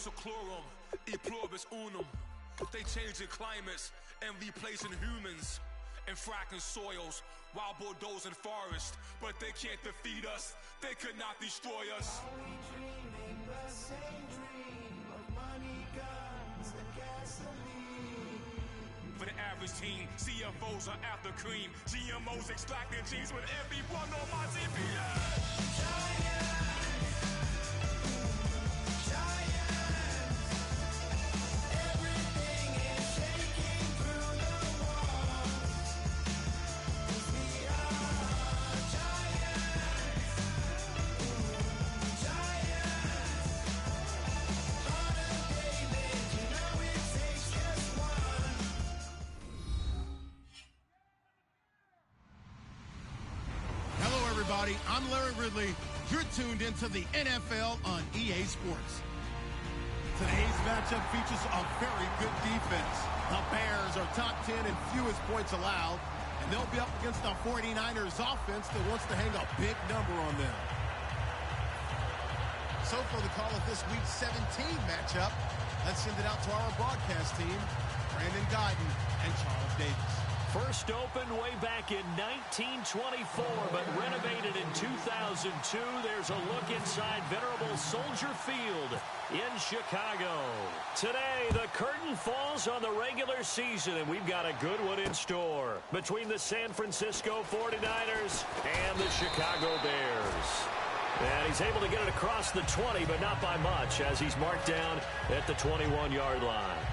seclorum, e pluribus unum. They changing climates and replacing humans and fracking soils, wild bulldozing forests, but they can't defeat us. They could not destroy us. Are we dreaming the same dream of money, guns, and gasoline? For the average teen, CFOs are after cream. GMOs extracting genes with everyone on my TPS. I'm Larry Ridley. You're tuned into the NFL on EA Sports. Today's matchup features a very good defense. The Bears are top 10 in fewest points allowed, and they'll be up against the 49ers offense that wants to hang a big number on them. So for the call of this week's 17 matchup, let's send it out to our broadcast team, Brandon Guyton and Charles Davis. First opened way back in 1924, but renovated in 2002. There's a look inside venerable Soldier Field in Chicago. Today, the curtain falls on the regular season, and we've got a good one in store between the San Francisco 49ers and the Chicago Bears. And he's able to get it across the 20, but not by much, as he's marked down at the 21-yard line.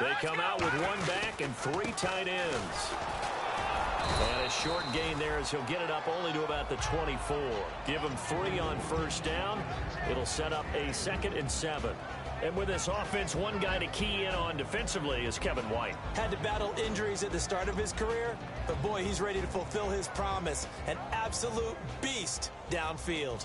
They come out with one back and three tight ends. And a short gain there as he'll get it up only to about the 24. Give him 3 on first down. It'll set up a 2nd and 7. And with this offense, one guy to key in on defensively is Kevin White. Had to battle injuries at the start of his career, but boy, he's ready to fulfill his promise. An absolute beast downfield.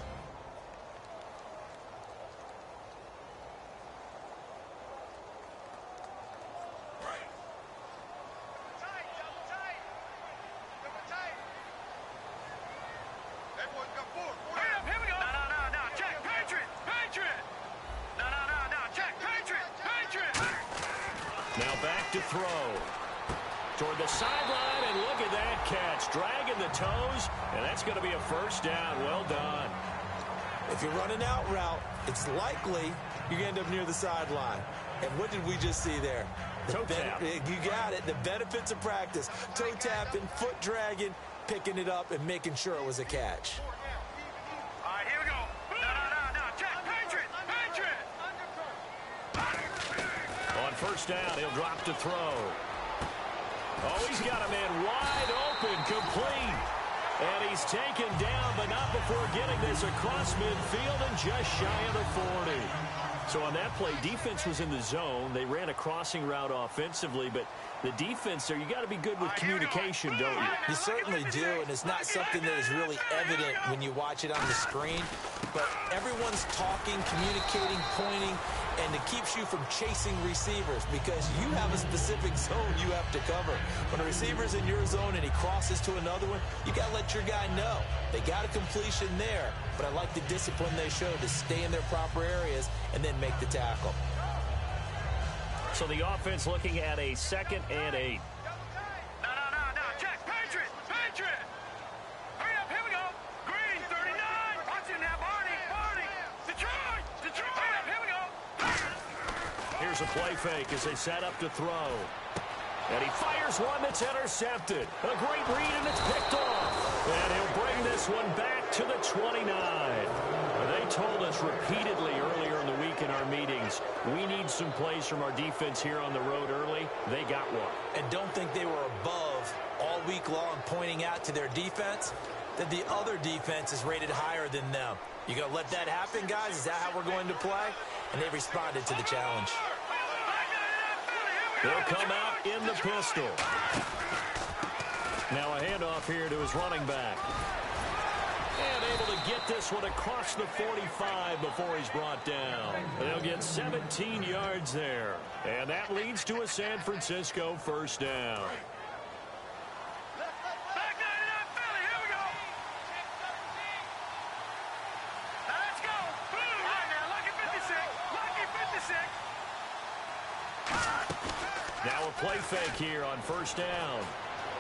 To throw toward the sideline, and look at that catch, dragging the toes, and that's going to be a first down. Well done. If you're running out route, it's likely you're going to end up near the sideline. And what did we just see there? Toe tap. You got it. The benefits of practice. Toe tapping, foot dragging, picking it up, and making sure it was a catch. All right, here we go. No. Check. Patriot. On first down, he'll drop to throw. Oh, he's got a man wide open, complete. And he's taken down, but not before getting this across midfield and just shy of the 40. So on that play, defense was in the zone. They ran a crossing route offensively, but the defense there, you got to be good with communication, don't you? You certainly do, and it's not something that is really evident when you watch it on the screen. But everyone's talking, communicating, pointing, and it keeps you from chasing receivers because you have a specific zone you have to cover. When a receiver's in your zone and he crosses to another one, you got to let your guy know. They got a completion there, but I like the discipline they showed to stay in their proper areas and then make the tackle. So the offense looking at a 2nd and 8. No. Check. Patriot. Hurry up. Here we go. Green, 39. Watch it now, Barney. Detroit. Hurry up. Here we go. Here's a play fake as they set up to throw. And he fires one that's intercepted. A great read, and it's picked off. And he'll bring this one back to the 29. They told us repeatedly earlier in the week in our meetings, we need some plays from our defense here on the road early. They got one. And don't think they were above all week long pointing out to their defense that the other defense is rated higher than them. You going to let that happen, guys? Is that how we're going to play? And they responded to the challenge. They'll come out in the pistol. Now a handoff here to his running back. And able to get this one across the 45 before he's brought down. They'll get 17 yards there. And that leads to a San Francisco first down. Back 99 Philly, here we go. Let's go. Blue. All right, now, lucky 56. Lucky 56. Now a play fake here on first down.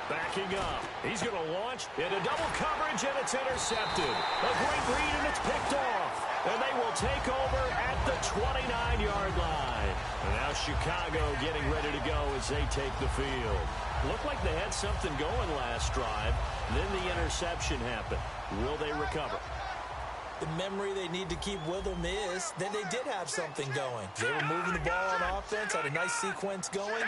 Backing up. He's going to launch into double coverage, and it's intercepted. A great read, and it's picked off. And they will take over at the 29-yard line. And now Chicago getting ready to go as they take the field. Looked like they had something going last drive. Then the interception happened. Will they recover? The memory they need to keep with them is that they did have something going. They were moving the ball on offense, had a nice sequence going.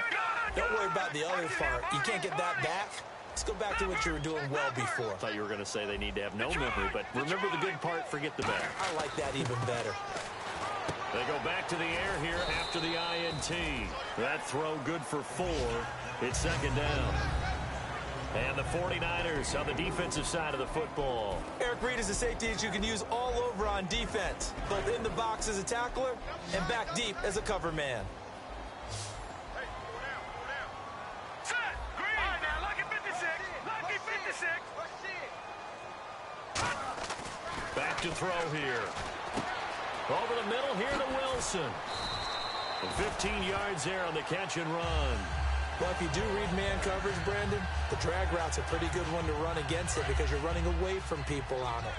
Don't worry about the other part. You can't get that back. Let's go back to what you were doing well before. I thought you were going to say they need to have no memory, but remember the good part, forget the bad. I like that even better. They go back to the air here after the INT. That throw good for 4. It's second down. And the 49ers on the defensive side of the football. Eric Reed is a safety that you can use all over on defense, both in the box as a tackler and back deep as a cover man. Set. Green. All right, now, lucky 56. Lucky 56. Back to throw here. Over the middle here to Wilson. And 15 yards there on the catch and run. Well, if you do read man coverage, Brandon, the drag route's a pretty good one to run against it because you're running away from people on it.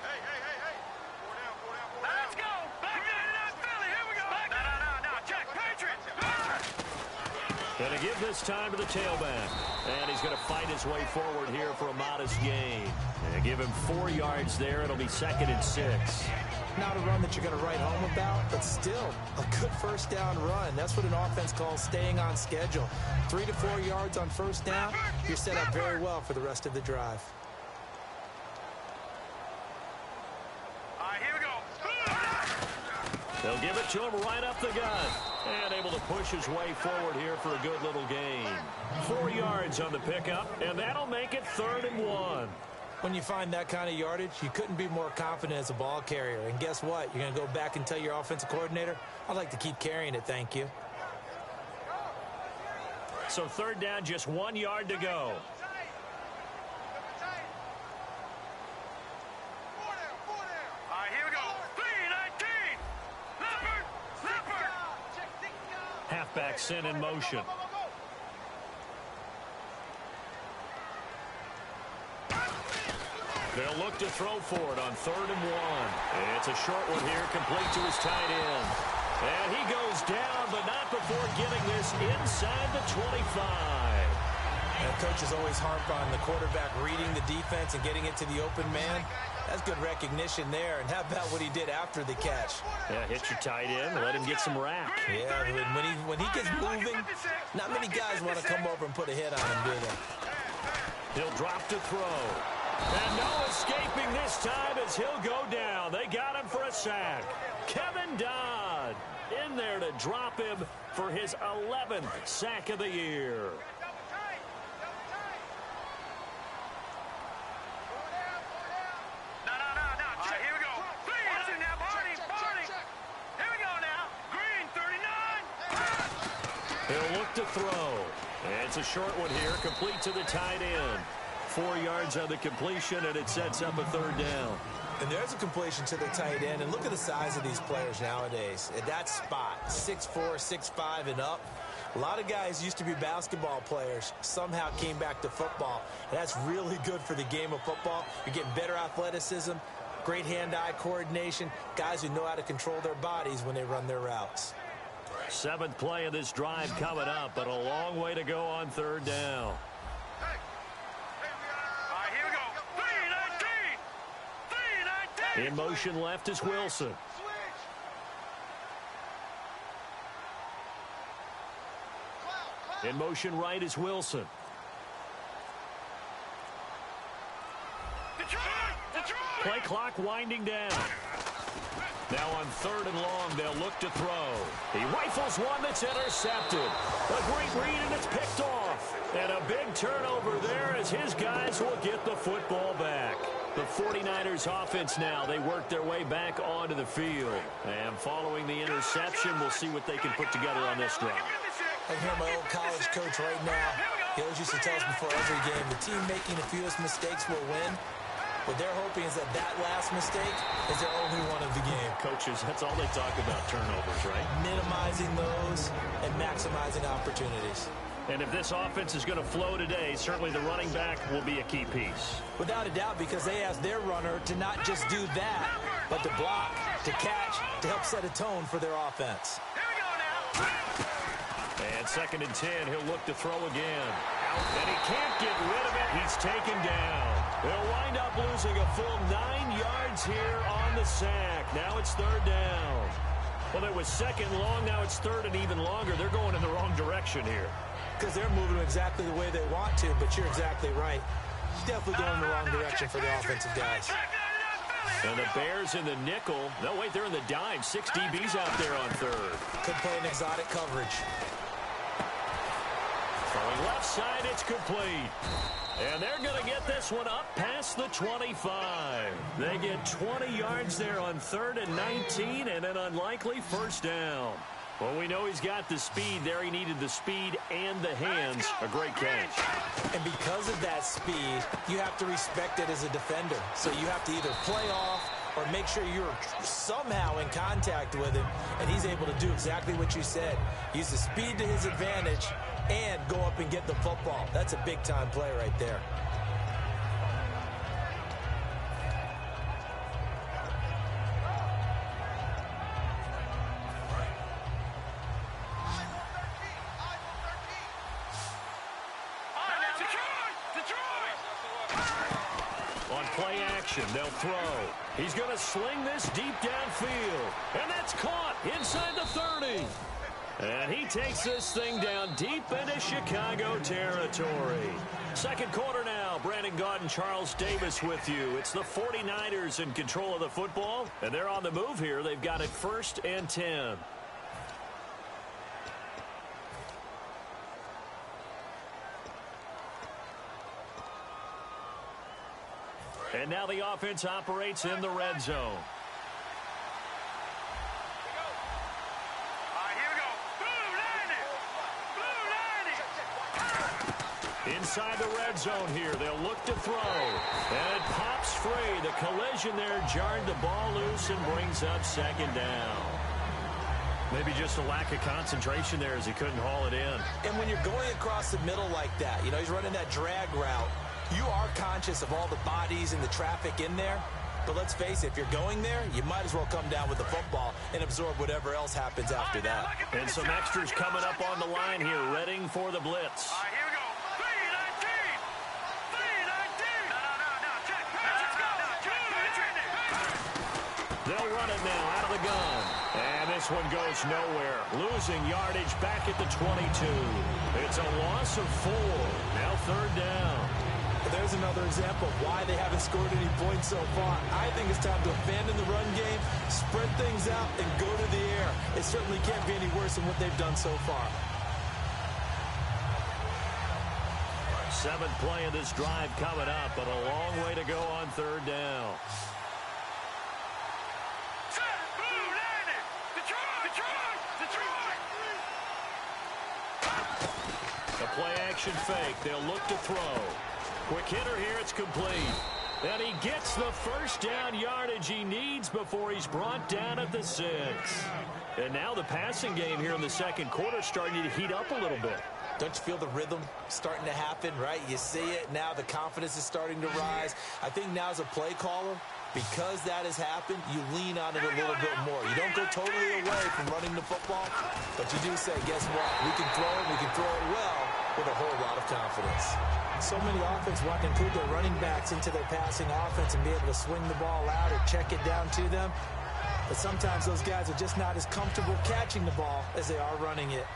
Hey. Let's go. Back 99 Philly, here we go. No, check. Patriots. Going to give this time to the tailback. And he's going to fight his way forward here for a modest gain. And give him 4 yards there. It'll be second and 6. Not a run that you're going to write home about, but still a good first down run. That's what an offense calls staying on schedule. 3 to 4 yards on first down, you're set up very well for the rest of the drive. All right, here we go. They'll give it to him right up the gut. And able to push his way forward here for a good little gain. 4 yards on the pickup, and that'll make it 3rd and 1. When you find that kind of yardage, you couldn't be more confident as a ball carrier. And guess what? You're going to go back and tell your offensive coordinator, I'd like to keep carrying it, thank you. So 3rd down, just 1 yard to go. All right, here we go. 3-19. Leopard. Halfback sent in motion. They'll look to throw for it on 3rd and 1. It's a short one here, complete to his tight end. And he goes down, but not before getting this inside the 25. And coaches always harp on the quarterback reading the defense and getting it to the open man. That's good recognition there. And how about what he did after the catch? Yeah, hit your tight end, let him get some rack. Yeah, when he gets moving, not many guys want to come over and put a hit on him, do they? He'll drop to throw. And no escaping this time as he'll go down. They got him for a sack. Kevin Dodd in there to drop him for his 11th sack of the year. No. Check. Here we go. Watch it now, Barney. Here we go now. Green, 39. He'll look to throw. It's a short one here, complete to the tight end. 4 yards on the completion, and it sets up a 3rd down. And there's a completion to the tight end. And look at the size of these players nowadays. At that spot, 6'4", 6'5", and up. A lot of guys used to be basketball players, somehow came back to football. And that's really good for the game of football. You're getting better athleticism, great hand-eye coordination, guys who know how to control their bodies when they run their routes. 7th play of this drive coming up, but a long way to go on 3rd down. In motion left is Wilson. In motion right is Wilson. Play clock winding down. Now on 3rd and long, they'll look to throw. He rifles one that's intercepted. A great read, and it's picked off. And a big turnover there as his guys will get the football back. The 49ers offense now, they work their way back onto the field. And following the interception, we'll see what they can put together on this drive. I hear my old college coach right now. He always used to tell us before every game, the team making the fewest mistakes will win. What they're hoping is that last mistake is their only one of the game. Coaches, that's all they talk about, turnovers, right? Minimizing those and maximizing opportunities. And if this offense is going to flow today, certainly the running back will be a key piece. Without a doubt, because they ask their runner to not just do that, but to block, to catch, to help set a tone for their offense. And 2nd and 10, he'll look to throw again. And he can't get rid of it. He's taken down. They'll wind up losing a full 9 yards here on the sack. Now it's 3rd down. Well, it was 2nd long. Now it's 3rd and even longer. They're going in the wrong direction here. Because they're moving exactly the way they want to, but you're exactly right. Definitely going in the wrong direction for the offensive guys. And the Bears in the nickel. No, wait, they're in the dime. 6 DBs out there on 3rd. Could play an exotic coverage. Throwing left side, it's complete. And they're going to get this one up past the 25. They get 20 yards there on 3rd and 19 and an unlikely 1st down. Well, we know he's got the speed there. He needed the speed and the hands. A great catch. And because of that speed, you have to respect it as a defender. So you have to either play off or make sure you're somehow in contact with him. And he's able to do exactly what you said. Use the speed to his advantage and go up and get the football. That's a big-time play right there. Play action, they'll throw. He's going to sling this deep downfield. And that's caught inside the 30. And he takes this thing down deep into Chicago territory. 2nd quarter now. Brandon Gaudin and Charles Davis with you. It's the 49ers in control of the football. And they're on the move here. They've got it 1st and 10. And now the offense operates in the red zone. All right, here we go. Blue 90. Inside the red zone here, they'll look to throw. And it pops free. The collision there jarred the ball loose and brings up 2nd down. Maybe just a lack of concentration there as he couldn't haul it in. And when you're going across the middle like that, you know, he's running that drag route. You are conscious of all the bodies and the traffic in there. But let's face it, if you're going there, you might as well come down with the football and absorb whatever else happens after that. And some extras coming up on the line here, readying for the blitz. All right, here we go. 319. 319. No. Check. They'll run it now out of the gun. And this one goes nowhere. Losing yardage back at the 22. It's a loss of 4. Now 3rd down. There's another example of why they haven't scored any points so far. I think it's time to abandon the run game, spread things out, and go to the air. It certainly can't be any worse than what they've done so far. 7th play of this drive coming up, but a long way to go on 3rd down. Blue 90. Detroit. The play action fake. They'll look to throw. Quick hitter here. It's complete. And he gets the 1st down yardage he needs before he's brought down at the 6. And now the passing game here in the 2nd quarter starting to heat up a little bit. Don't you feel the rhythm starting to happen, right? You see it now. The confidence is starting to rise. I think now as a play caller, because that has happened, you lean on it a little bit more. You don't go totally away from running the football, but you do say, guess what? We can throw it. We can throw it well with a whole lot of confidence. So many offenses want to include their running backs into their passing offense and be able to swing the ball out or check it down to them. But sometimes those guys are just not as comfortable catching the ball as they are running it.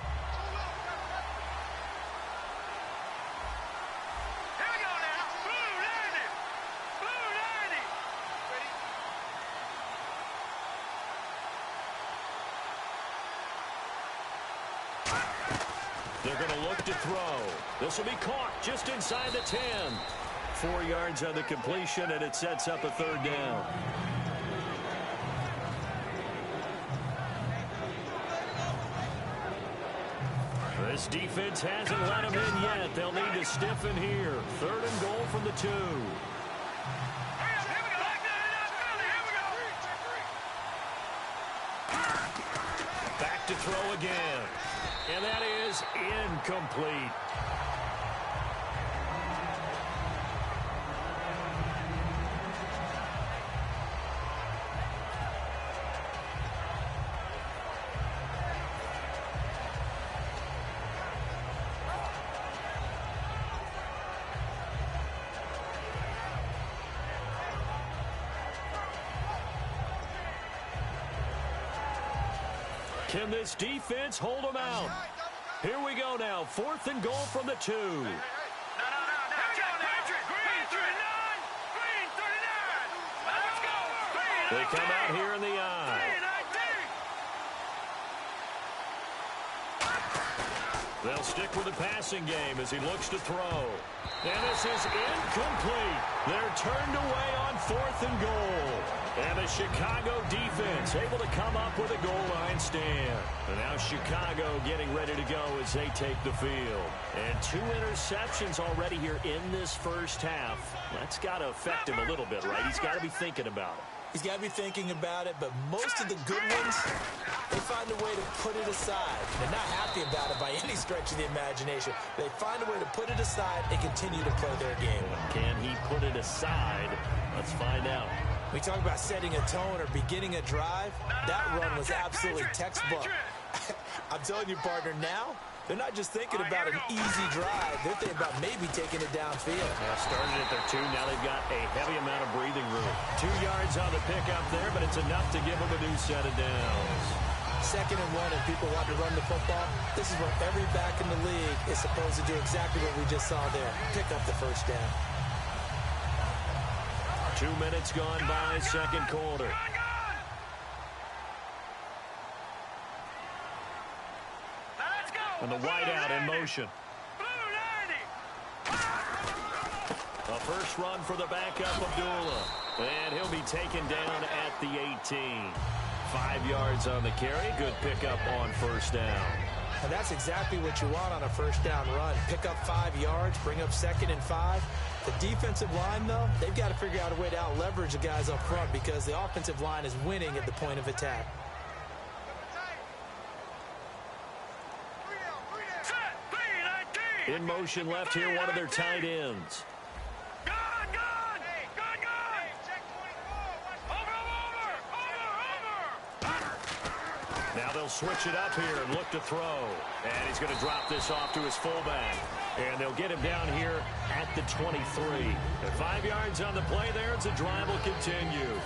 Here we go now. Blue 90. They're going to look to throw. This will be caught just inside the 10. 4 yards on the completion, and it sets up a third down. This defense hasn't let them in yet. They'll need to stiffen here. 3rd and goal from the 2. Back to throw again. And that is incomplete. Can this defense hold them out? Here we go now. 4th and goal from the 2. No. Green 39. Green 39. Let's go. They come out here in the eye. They'll stick with the passing game as he looks to throw. And this is incomplete. They're turned away on 4th and goal. And the Chicago defense able to come up with a goal line stand. And now Chicago getting ready to go as they take the field. And 2 interceptions already here in this first half. That's got to affect him a little bit, right? He's got to be thinking about it. He's got to be thinking about it, but most of the good ones, they find a way to put it aside. They're not happy about it by any stretch of the imagination. They find a way to put it aside and continue to play their game. Can he put it aside? Let's find out. We talk about setting a tone or beginning a drive. That run was absolutely textbook. I'm telling you, partner, now they're not just thinking about an easy drive. They're thinking about maybe taking it downfield. Started at their 2. Now they've got a heavy amount of breathing room. 2 yards on the pickup there, but it's enough to give them a new set of downs. 2nd and 1, and people want to run the football. This is where every back in the league is supposed to do exactly what we just saw there. Pick up the first down. 2 minutes gone by, 2nd quarter. And the wideout in motion. A first run for the backup, Abdullah. And he'll be taken down at the 18. 5 yards on the carry. Good pickup on first down. And that's exactly what you want on a first down run. Pick up 5 yards, bring up 2nd and 5. The defensive line, though, they've got to figure out a way to out-leverage the guys up front because the offensive line is winning at the point of attack. In motion left here, one of their tight ends. Now they'll switch it up here and look to throw. And he's going to drop this off to his fullback. And they'll get him down here at the 23. And 5 yards on the play there as the drive will continue.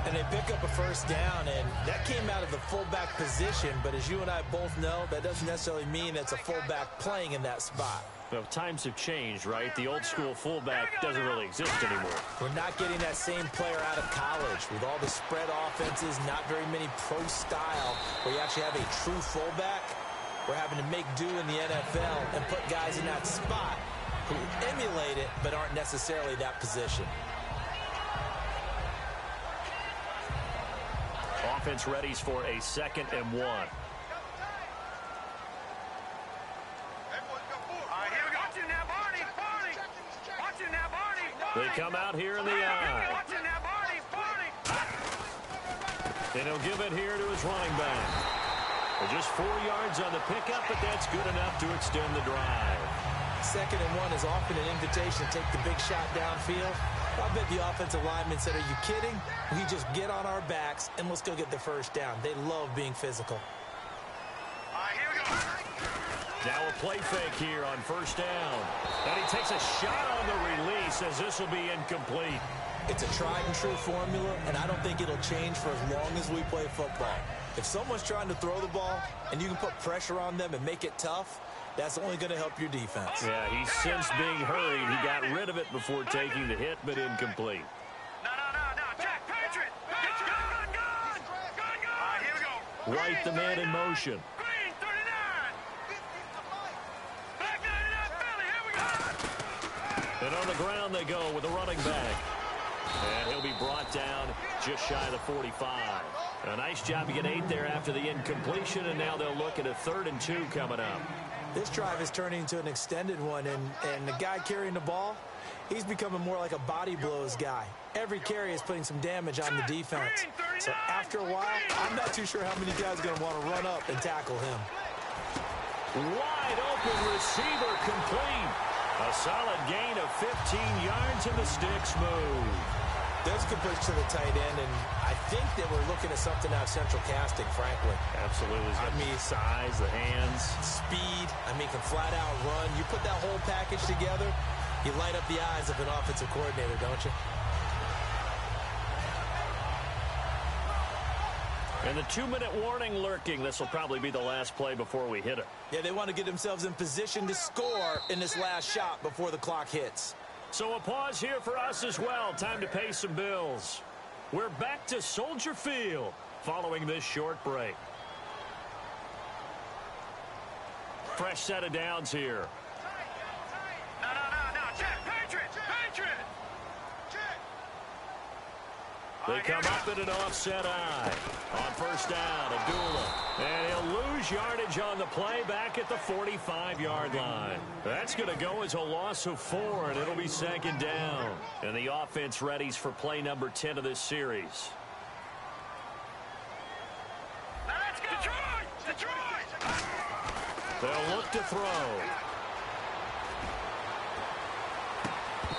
And they pick up a first down, and that came out of the fullback position. But as you and I both know, that doesn't necessarily mean it's a fullback playing in that spot. Well, times have changed, right? The old school fullback doesn't really exist anymore. We're not getting that same player out of college with all the spread offenses, not very many pro style where you actually have a true fullback. We're having to make do in the NFL and put guys in that spot who emulate it but aren't necessarily that position. Offense readies for a 2nd and 1. They come out here in the eye. And he'll give it here to his running back. Just 4 yards on the pickup, but that's good enough to extend the drive. 2nd and 1 is often an invitation to take the big shot downfield. I bet the offensive lineman said, are you kidding? We just get on our backs and let's go get the first down. They love being physical. Here we go. Now a play fake here on first down. And he takes a shot on the release as this will be incomplete. It's a tried and true formula, and I don't think it'll change for as long as we play football. If someone's trying to throw the ball and you can put pressure on them and make it tough, that's only going to help your defense. Yeah, he's since being hurried. He got rid of it before taking the hit, but incomplete. No. Jack, Patriot. Gun. Here we go. Right the man in motion. Green 39. And on the ground they go with the running back. And he'll be brought down just shy of the 45. A nice job to get 8 there after the incompletion, and now they'll look at a 3rd and 2 coming up. This drive is turning into an extended one, and the guy carrying the ball, he's becoming more like a body blows guy. Every carry is putting some damage on the defense. So after a while, I'm not too sure how many guys are going to want to run up and tackle him. Wide open receiver complete. A solid gain of 15 yards, and the sticks move. There's a completion to the tight end, and I think that we're looking at something out of central casting, frankly. Absolutely. I mean, size, the hands. Speed. I mean, can flat out run. You put that whole package together, you light up the eyes of an offensive coordinator, don't you? And the 2-minute warning lurking. This will probably be the last play before we hit it. Yeah, they want to get themselves in position to score in this last shot before the clock hits. So a pause here for us as well. Time to pay some bills. We're back to Soldier Field following this short break. Fresh set of downs here. No. Check. Patriot. They come up in an offset eye. On first down, Abdullah. And he'll lose yardage on the play back at the 45-yard line. That's going to go as a loss of 4, and it'll be 2nd down. And the offense readies for play number 10 of this series. Let's go. Detroit. They'll look to throw.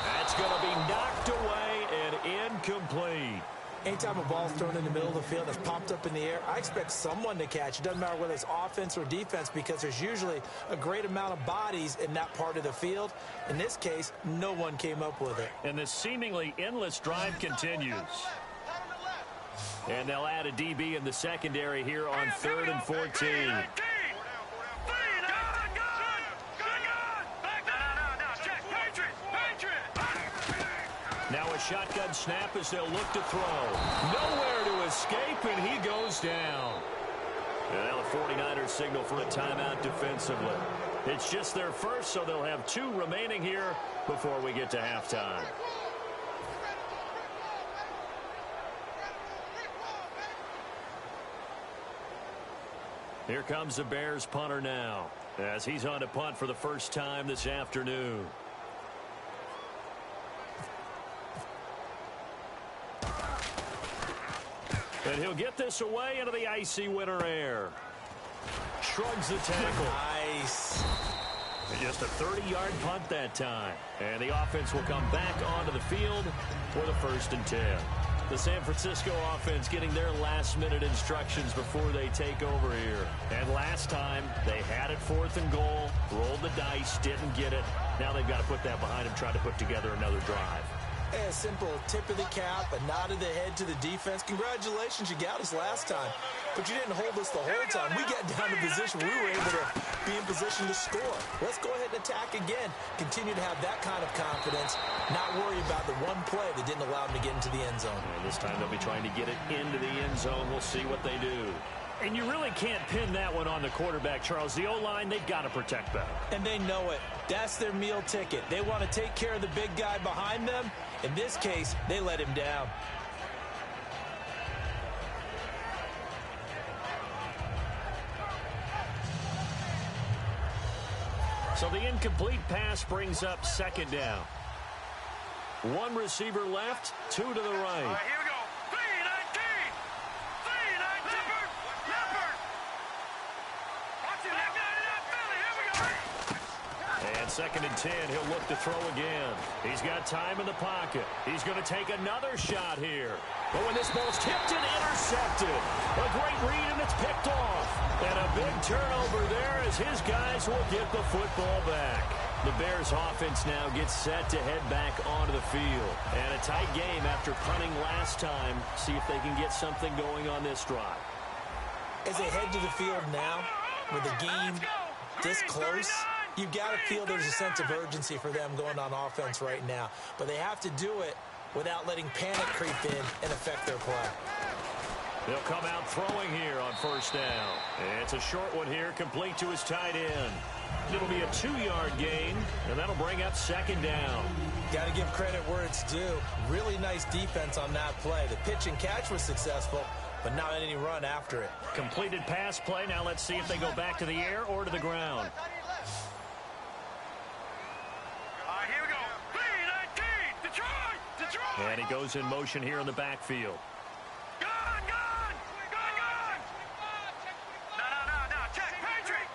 That's going to be knocked away and incomplete. Anytime a ball's thrown in the middle of the field that's popped up in the air, I expect someone to catch. It doesn't matter whether it's offense or defense, because there's usually a great amount of bodies in that part of the field. In this case, no one came up with it. And this seemingly endless drive continues. And they'll add a DB in the secondary here on 3rd and 14. Now a shotgun snap as they'll look to throw. Nowhere to escape, and he goes down. And now the 49ers signal for a timeout defensively. It's just their first, so they'll have 2 remaining here before we get to halftime. Here comes the Bears punter now, as he's on to punt for the first time this afternoon. And he'll get this away into the icy winter air. Shrugs the tackle. Nice. And just a 30-yard punt that time. And the offense will come back onto the field for the 1st and 10. The San Francisco offense getting their last-minute instructions before they take over here. And last time, they had it 4th and goal, rolled the dice, didn't get it. Now they've got to put that behind them, try to put together another drive. A simple tip of the cap, a nod of the head to the defense. Congratulations, you got us last time. But you didn't hold us the whole time. We got down to position. We were able to be in position to score. Let's go ahead and attack again. Continue to have that kind of confidence. Not worry about the one play that didn't allow them to get into the end zone. And this time they'll be trying to get it into the end zone. We'll see what they do. And you really can't pin that one on the quarterback, Charles. The O-line, they've got to protect better. And they know it. That's their meal ticket. They want to take care of the big guy behind them. In this case, they let him down. So the incomplete pass brings up 2nd down. 1 receiver left, 2 to the right. All right, here we go. 3-19. 3-19. Leopard. Watch it. Here we go. And 2nd and 10, he'll look to throw again. He's got time in the pocket. He's going to take another shot here. But when this ball's tipped and intercepted, a great read, and it's picked off. And a big turnover there as his guys will get the football back. The Bears offense now gets set to head back onto the field. And a tight game after punting last time. See if they can get something going on this drive. As they head to the field now, with the game this close, you've got to feel there's a sense of urgency for them going on offense right now. But they have to do it without letting panic creep in and affect their play. They'll come out throwing here on 1st down. And it's a short one here, complete to his tight end. It'll be a 2-yard gain, and that'll bring up second down. Got to give credit where it's due. Really nice defense on that play. The pitch and catch was successful, but not any run after it. Completed pass play. Now let's see if they go back to the air or to the ground. Here we go. 3-19. Detroit. And he goes in motion here in the backfield. Gun. No. Check. Patriot.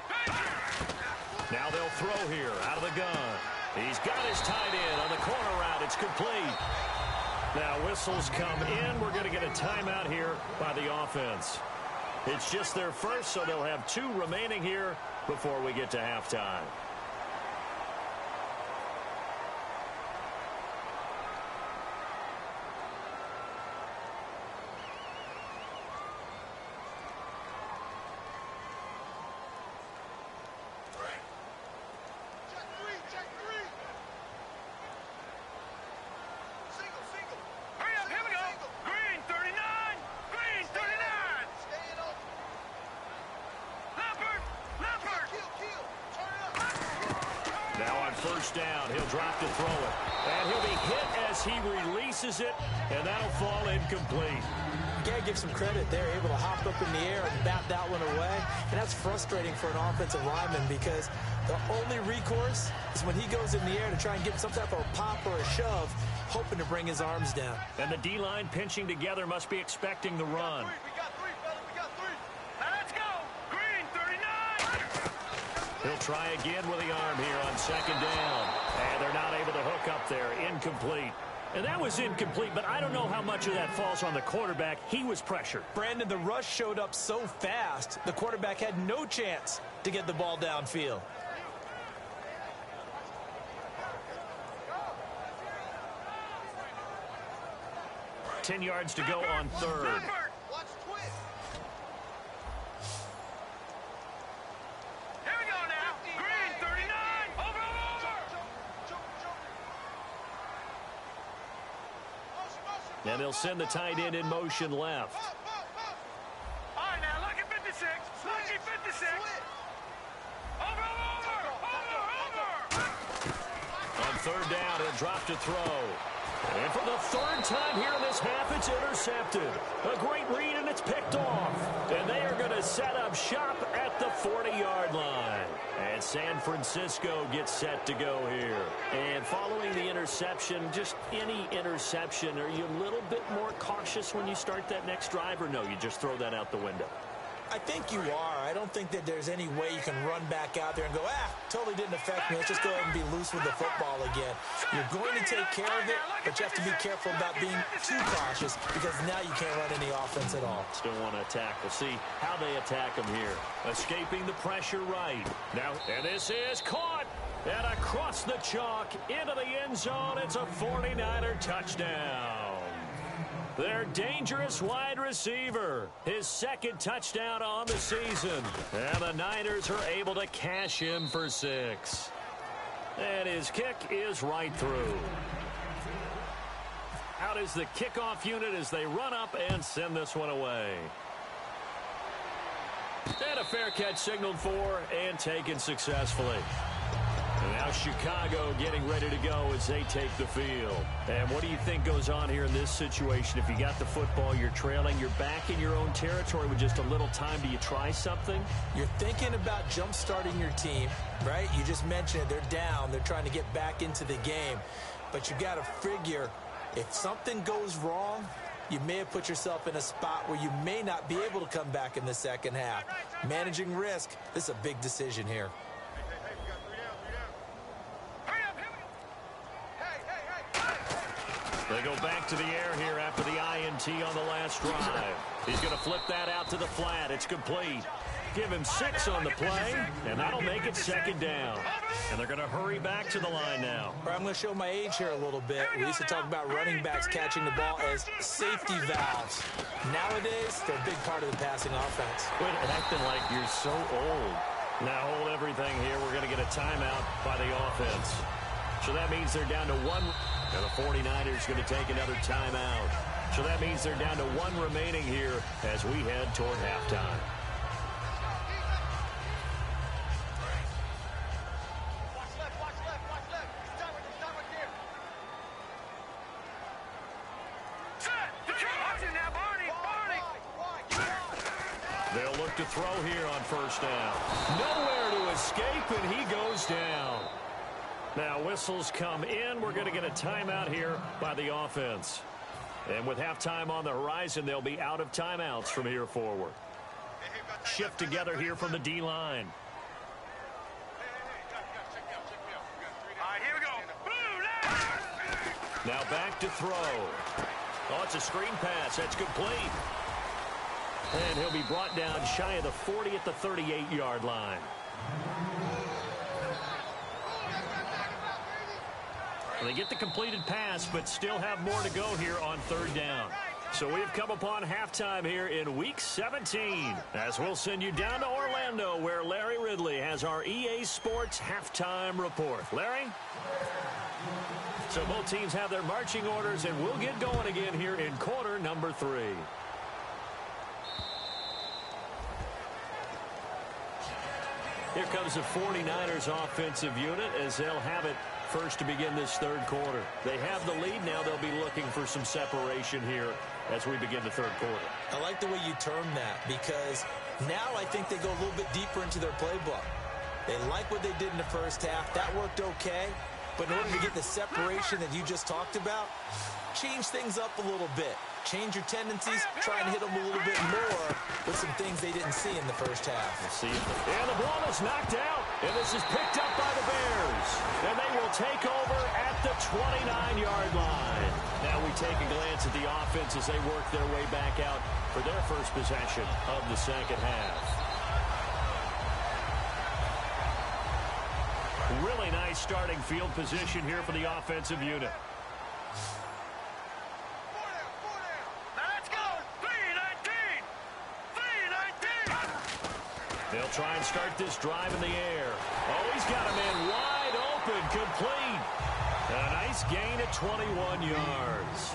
Now they'll throw here out of the gun. He's got his tight end on the corner route. It's complete. Now whistles come in. We're going to get a timeout here by the offense. It's just their first, so they'll have 2 remaining here before we get to halftime. First down, he'll drop to throw it. And he'll be hit as he releases it, and that'll fall incomplete. You got to give some credit. They're able to hop up in the air and bat that one away. And that's frustrating for an offensive lineman because the only recourse is when he goes in the air to try and get some type of a pop or a shove, hoping to bring his arms down. And the D-line pinching together must be expecting the run. We got three, fella. We got 3. Now let's go. Green, 39. He'll try again with the arm here on second down. And they're not able to hook up there. Incomplete. And that was incomplete, but I don't know how much of that falls on the quarterback. He was pressured. Brandon, the rush showed up so fast, the quarterback had no chance to get the ball downfield. Ten yards to go on third. And they'll send the tight end in motion left. All right, now, lucky 56. Lucky 56. Over. On third down, he'll drop to throw. And for the third time here in this half, it's intercepted. A great read, and it's picked off. And they are going to set up shop at the 40-yard line. And San Francisco gets set to go here. And following the interception, just any interception, are you a little bit more cautious when you start that next drive, or no, you just throw that out the window? I think you are. I don't think that there's any way you can run back out there and go, totally didn't affect me. Let's just go ahead and be loose with the football again. You're going to take care of it, but you have to be careful about being too cautious because now you can't run any offense at all. Still want to attack. We'll see how they attack him here. Escaping the pressure right. Now, and this is caught. And across the chalk into the end zone. It's a 49er touchdown. Their dangerous wide receiver, his second touchdown on the season. And the Niners are able to cash in for 6. And his kick is right through. Out is the kickoff unit as they run up and send this one away. And a fair catch signaled for and taken successfully. And now Chicago getting ready to go as they take the field. And what do you think goes on here in this situation? If you got the football, you're trailing, you're back in your own territory with just a little time. Do you try something? You're thinking about jump-starting your team, right? You just mentioned it. They're down. They're trying to get back into the game. But you got to figure if something goes wrong, you may have put yourself in a spot where you may not be able to come back in the second half. Managing risk, this is a big decision here. They go back to the air here after the INT on the last drive. He's going to flip that out to the flat. It's complete. Give him 6 on the play, and that'll make it second down. And they're going to hurry back to the line now. I'm going to show my age here a little bit. We used to talk about running backs catching the ball as safety valves. Nowadays, they're a big part of the passing offense. Quit acting like you're so old. Now hold everything here. We're going to get a timeout by the offense. So that means they're down to 1. And the 49ers going to take another timeout. So that means they're down to 1 remaining here as we head toward halftime. back to throw here on first down. Nowhere to escape, and he goes down. Now whistles come in. We're going to get a timeout here by the offense. And with halftime on the horizon, they'll be out of timeouts from here forward. Shift together here from the D-line. All right, here we go. Now back to throw. Oh, it's a screen pass. That's complete. And he'll be brought down shy of the 40 at the 38-yard line. They get the completed pass, but still have more to go here on third down. So we've come upon halftime here in Week 17, as we'll send you down to Orlando, where Larry Ridley has our EA Sports halftime report. Larry? So both teams have their marching orders, and we'll get going again here in quarter number 3. Here comes the 49ers offensive unit as they'll have it first to begin this third quarter. They have the lead now. They'll be looking for some separation here as we begin the third quarter. I like the way you term that, because now I think they go a little bit deeper into their playbook. They like what they did in the first half. That worked okay. But in order to get the separation that you just talked about, change things up a little bit. Change your tendencies, try and hit them a little bit more with some things they didn't see in the first half. And the ball is knocked out, and this is picked up by the Bears. And they will take over at the 29-yard line. Now we take a glance at the offense as they work their way back out for their first possession of the second half. Really nice starting field position here for the offensive unit. They'll try and start this drive in the air. Oh, he's got a man wide open, complete. A nice gain at 21 yards.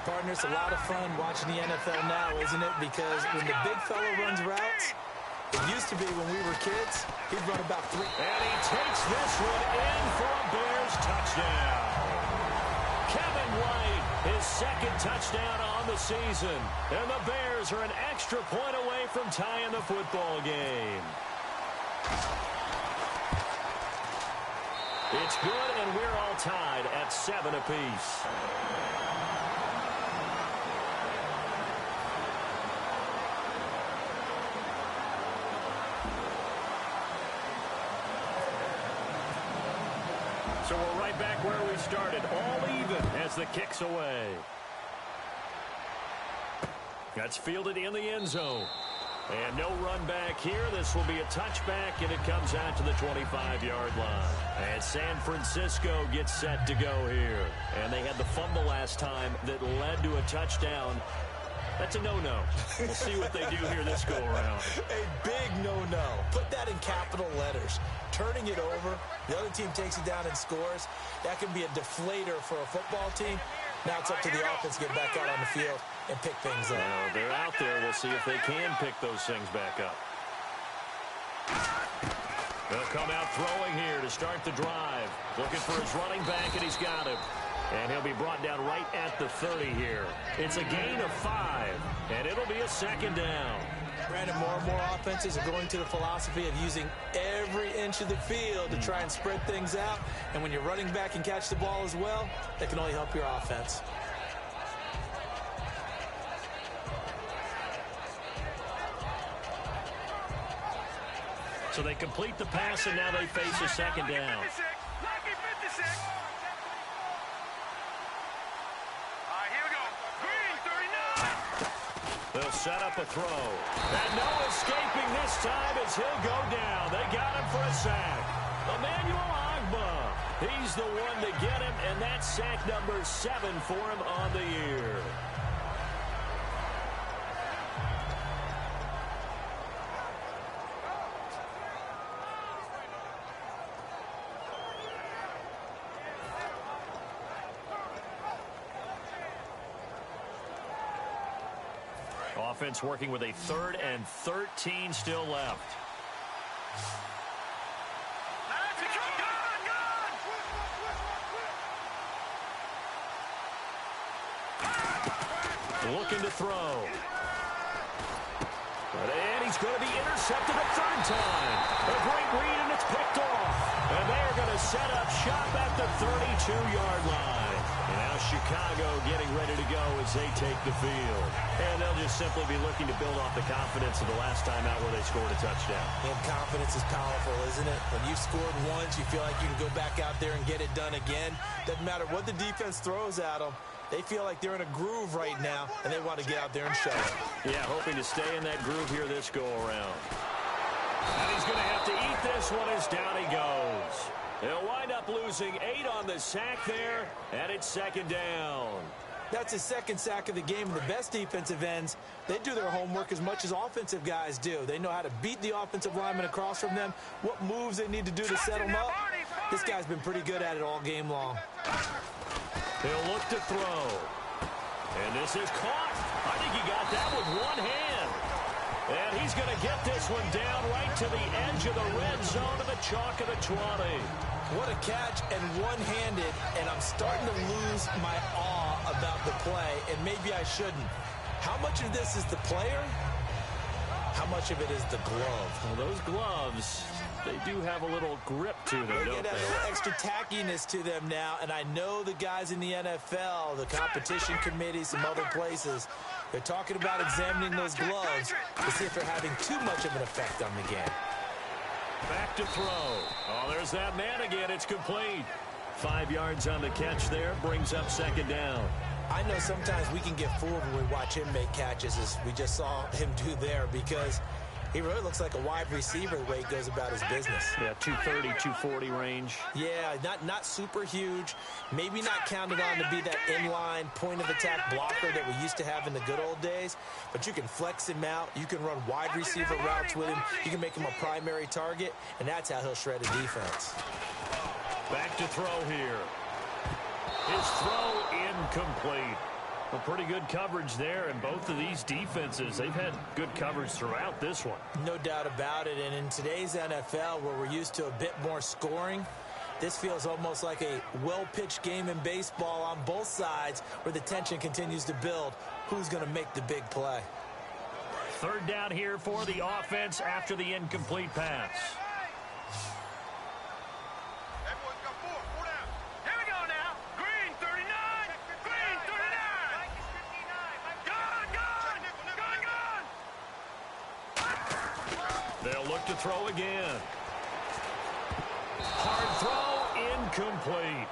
Partner, it's a lot of fun watching the NFL now, isn't it? Because when the big fella runs routes, it used to be when we were kids, he'd run about 3. And he takes this one in for a Bears touchdown. Kevin White, his second touchdown on the season. And the Bears are an extra point away from tying the football game. It's good, and we're all tied at 7 apiece. So we're right back where we started, all even as the kick's away. That's fielded in the end zone. And no run back here. This will be a touchback, and it comes out to the 25-yard line. And San Francisco gets set to go here. And they had the fumble last time that led to a touchdown. That's a no-no. We'll see what they do here this go-around. A big no-no. Put that in capital letters. Turning it over, the other team takes it down and scores. That can be a deflator for a football team. Now it's up to the offense to get back out on the field and pick things up. Well, they're out there. We'll see if they can pick those things back up. They'll come out throwing here to start the drive. Looking for his running back, and he's got him. And he'll be brought down right at the 30 here. It's a gain of 5, and it'll be a second down. Brandon, more and more offenses are going to the philosophy of using every inch of the field to try and spread things out. And when you're running back and catch the ball as well, that can only help your offense. So they complete the pass, and now they face a second down. Lucky 56. Here we go. Green 39. They'll set up a throw. And no escaping this time as he'll go down. They got him for a sack. Emmanuel Ogbah. He's the one to get him, and that's sack number 7 for him on the year. Offense working with a 3rd and 13 still left. Looking to throw. And he's going to be intercepted a third time. A great read, and it's picked off. And they are going to set up shop at the 32-yard line. And now Chicago getting ready to go as they take the field. And they'll just simply be looking to build off the confidence of the last time out where they scored a touchdown. And confidence is powerful, isn't it? When you've scored once, you feel like you can go back out there and get it done again. Doesn't matter what the defense throws at them. They feel like they're in a groove right now, and they want to get out there and show it. Yeah, hoping to stay in that groove here this go-around. And he's going to have to eat this one as down he goes. They'll wind up losing 8 on the sack there, and it's second down. That's his second sack of the game, and the best defensive ends, they do their homework as much as offensive guys do. They know how to beat the offensive lineman across from them, what moves they need to do to set them up. This guy's been pretty good at it all game long. He'll look to throw. And this is caught. I think he got that with one hand. And he's going to get this one down right to the edge of the red zone of the chalk of the 20. What a catch, and one-handed, and I'm starting to lose my awe about the play, and maybe I shouldn't. How much of this is the player? How much of it is the glove? Well, those gloves, they do have a little grip to them, They don't get a they? little extra tackiness to them now, and I know the guys in the NFL, the competition committee, some other places, they're talking about examining those gloves to see if they're having too much of an effect on the game. Back to throw. Oh, there's that man again. It's complete. 5 yards on the catch there. Brings up second down. I know sometimes we can get fooled when we watch him make catches, as we just saw him do there, because he really looks like a wide receiver the way he goes about his business. Yeah, 230, 240 range. Yeah, not super huge. Maybe not counted on to be that inline point-of-attack blocker that we used to have in the good old days. But you can flex him out. You can run wide receiver routes with him. You can make him a primary target, and that's how he'll shred a defense. Back to throw here. His throw incomplete. Well, pretty good coverage there, and both of these defenses, they've had good coverage throughout this one. No doubt about it, and in today's NFL, where we're used to a bit more scoring, this feels almost like a well-pitched game in baseball on both sides, where the tension continues to build. Who's going to make the big play? Third down here for the offense after the incomplete pass. They'll look to throw again. Hard throw, incomplete.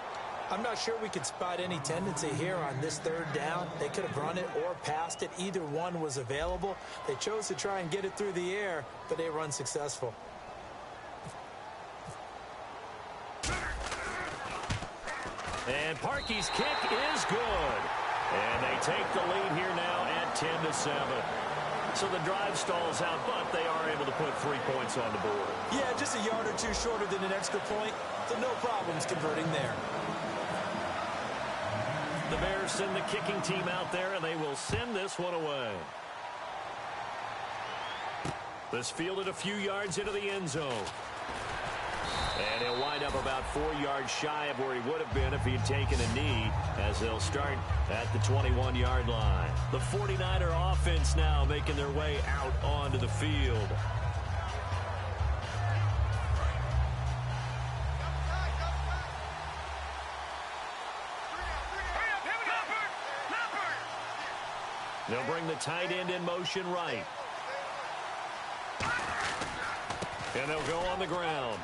I'm not sure we could spot any tendency here on this third down. They could have run it or passed it. Either one was available. They chose to try and get it through the air, but they were unsuccessful. And Parkey's kick is good. And they take the lead here now at 10-7. So the drive stalls out, but they are able to put 3 points on the board. Yeah, just a yard or two shorter than an extra point, so no problems converting there. The Bears send the kicking team out there, and they will send this one away. This fielded a few yards into the end zone. And he'll wind up about 4 yards shy of where he would have been if he had taken a knee, as they'll start at the 21-yard line. The 49er offense now making their way out onto the field. They'll bring the tight end in motion right. And they'll go on the ground.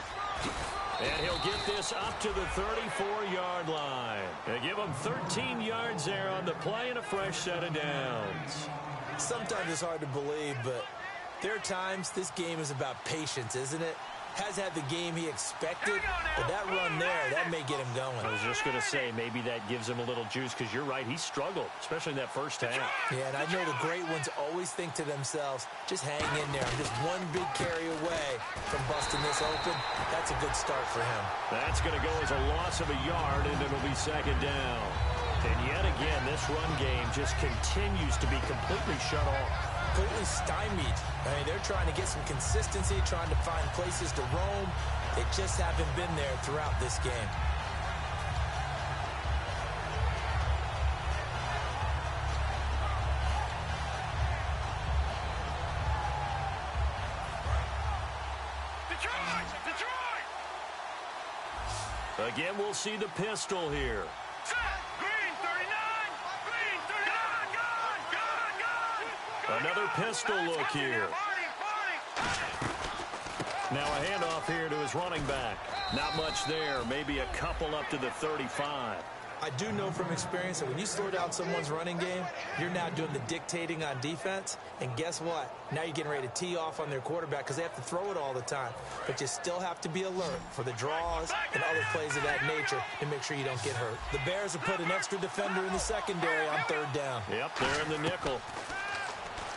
And he'll get this up to the 34-yard line. They give him 13 yards there on the play and a fresh set of downs. Sometimes it's hard to believe, but there are times this game is about patience, isn't it? Has had the game he expected, but that run there, that may get him going. I was just going to say, maybe that gives him a little juice, because you're right, he struggled, especially in that first half. Yeah, and I know the great ones always think to themselves, just hang in there. I'm just one big carry away from busting this open. That's a good start for him. That's going to go as a loss of a yard, and it'll be second down. And yet again, this run game just continues to be completely shut off. Completely stymied. I mean, they're trying to get some consistency, trying to find places to roam. They just haven't been there throughout this game. Detroit! Again, we'll see the pistol here. Set! Green 39! Green 39! Gun! Another pistol look here. Now a handoff here to his running back. Not much there. Maybe a couple up to the 35. I do know from experience that when you slow down someone's running game, you're now doing the dictating on defense. And guess what? Now you're getting ready to tee off on their quarterback because they have to throw it all the time. But you still have to be alert for the draws and other plays of that nature to make sure you don't get hurt. The Bears have put an extra defender in the secondary on third down. Yep, they're in the nickel.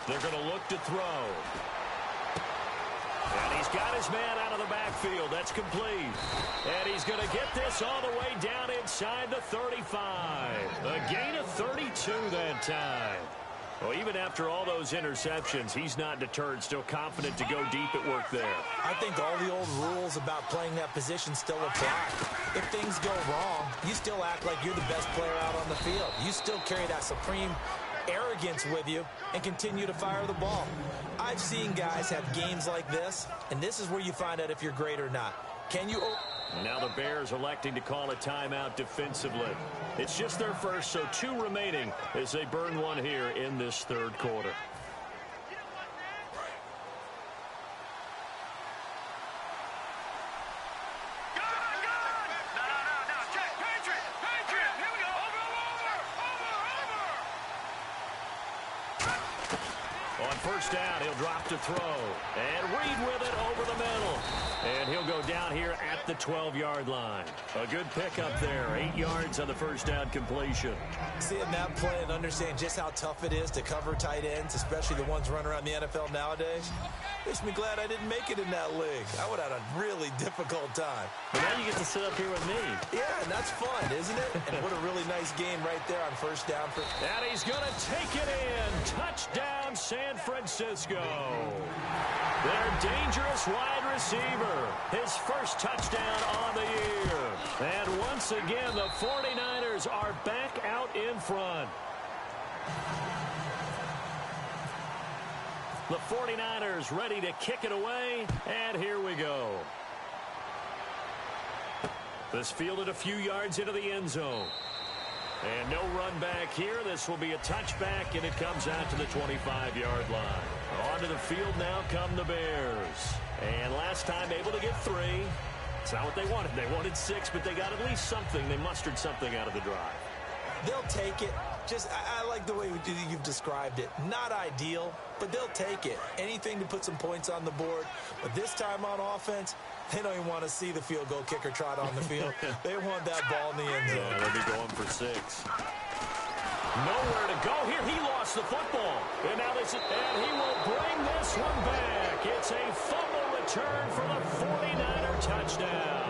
They're going to look to throw. And he's got his man out of the backfield. That's complete. And he's going to get this all the way down inside the 35. A gain of 32 that time. Well, even after all those interceptions, he's not deterred, still confident to go deep at work there. I think all the old rules about playing that position still apply. If things go wrong, you still act like you're the best player out on the field. You still carry that supreme arrogance with you and continue to fire the ball. I've seen guys have games like this, and this is where you find out if you're great or not. Can you... Now the Bears electing to call a timeout defensively. It's just their first, so 2 remaining as they burn one here in this third quarter. First down, he'll drop to throw. And Reed with it over the middle. And he'll go down here at the 12-yard line. A good pickup there. 8 yards on the first down completion. Seeing that play and understand just how tough it is to cover tight ends, especially the ones running around the NFL nowadays, makes me glad I didn't make it in that league. I would have had a really difficult time. But now you get to sit up here with me. Yeah, and that's fun, isn't it? And what a really nice game right there on first down. And he's going to take it in. Touchdown, San Francisco. Their dangerous wide receiver. His first touchdown on the year. And once again, the 49ers are back out in front. The 49ers ready to kick it away, and here we go. This fielded a few yards into the end zone. And no run back here. This will be a touchback, and it comes out to the 25-yard line. Onto the field now come the Bears. And last time able to get 3. It's not what they wanted. They wanted 6, but they got at least something. They mustered something out of the drive. They'll take it. I like the way you've described it. Not ideal, but they'll take it. Anything to put some points on the board. But this time on offense, they don't even want to see the field goal kicker trot on the field. They want that ball in the end zone. Yeah, they'll be going for 6. Nowhere to go here. He lost the football. And now and he will bring this one back. It's a fumble return for the 49er touchdown.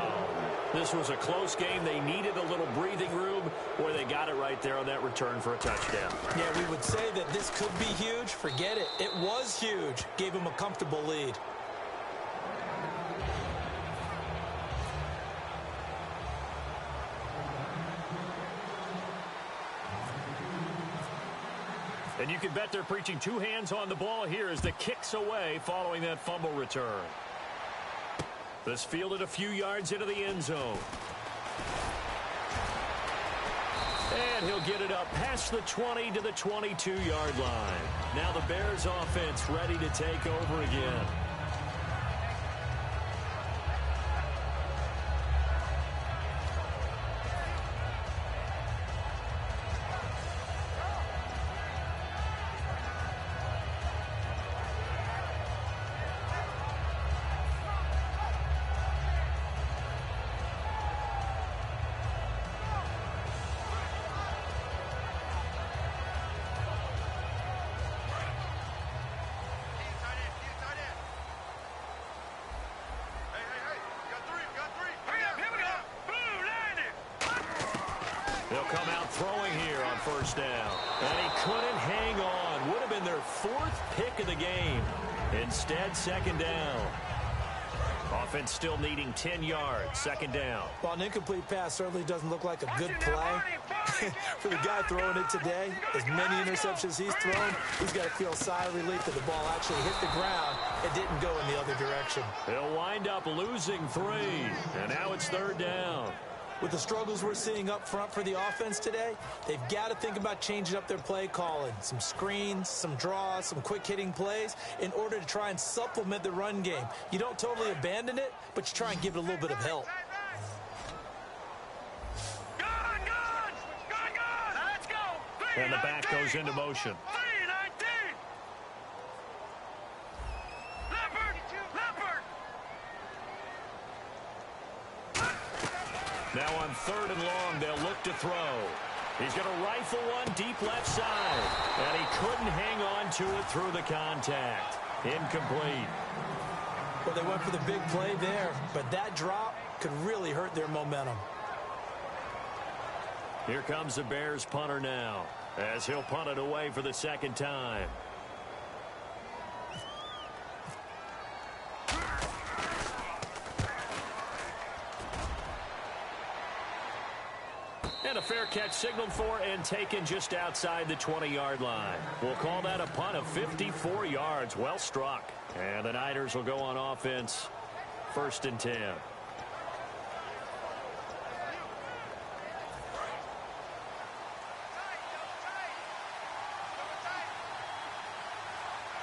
This was a close game. They needed a little breathing room, where they got it right there on that return for a touchdown. Yeah, we would say that this could be huge. Forget it. It was huge. Gave him a comfortable lead. And you can bet they're preaching 2 hands on the ball here as the kick's away following that fumble return. This fielded a few yards into the end zone. And he'll get it up past the 20 to the 22-yard line. Now the Bears offense ready to take over again. They'll come out throwing here on first down. And he couldn't hang on. Would have been their 4th pick of the game. Instead, second down. Offense still needing 10 yards. Second down. Well, an incomplete pass certainly doesn't look like a good play. For the guy throwing it today, as many interceptions he's thrown, he's got to feel a sigh of relief that the ball actually hit the ground and didn't go in the other direction. He'll wind up losing 3, and now it's third down. With the struggles we're seeing up front for the offense today, they've got to think about changing up their play calling. Some screens, some draws, some quick-hitting plays in order to try and supplement the run game. You don't totally abandon it, but you try and give it a little bit of help. Let's go. And the back goes into motion. 3-19. Leopard. Now on 3rd and long, they'll look to throw. He's going to rifle one deep left side. And he couldn't hang on to it through the contact. Incomplete. Well, they went for the big play there, but that drop could really hurt their momentum. Here comes the Bears punter now, as he'll punt it away for the second time. And a fair catch signaled for and taken just outside the 20-yard line. We'll call that a punt of 54 yards. Well struck. And the Niners will go on offense. 1st and 10.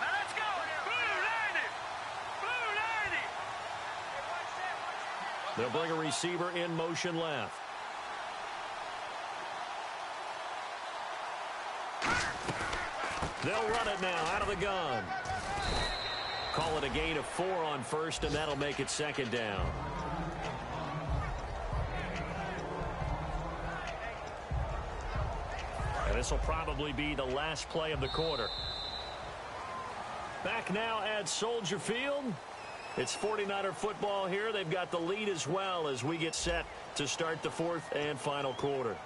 Let's go. Blue 90. They'll bring a receiver in motion left. They'll run it now out of the gun. Call it a gain of 4 on 1st, and that'll make it 2nd down. And this will probably be the last play of the quarter. Back now at Soldier Field. It's 49er football here. They've got the lead as well as we get set to start the 4th and final quarter.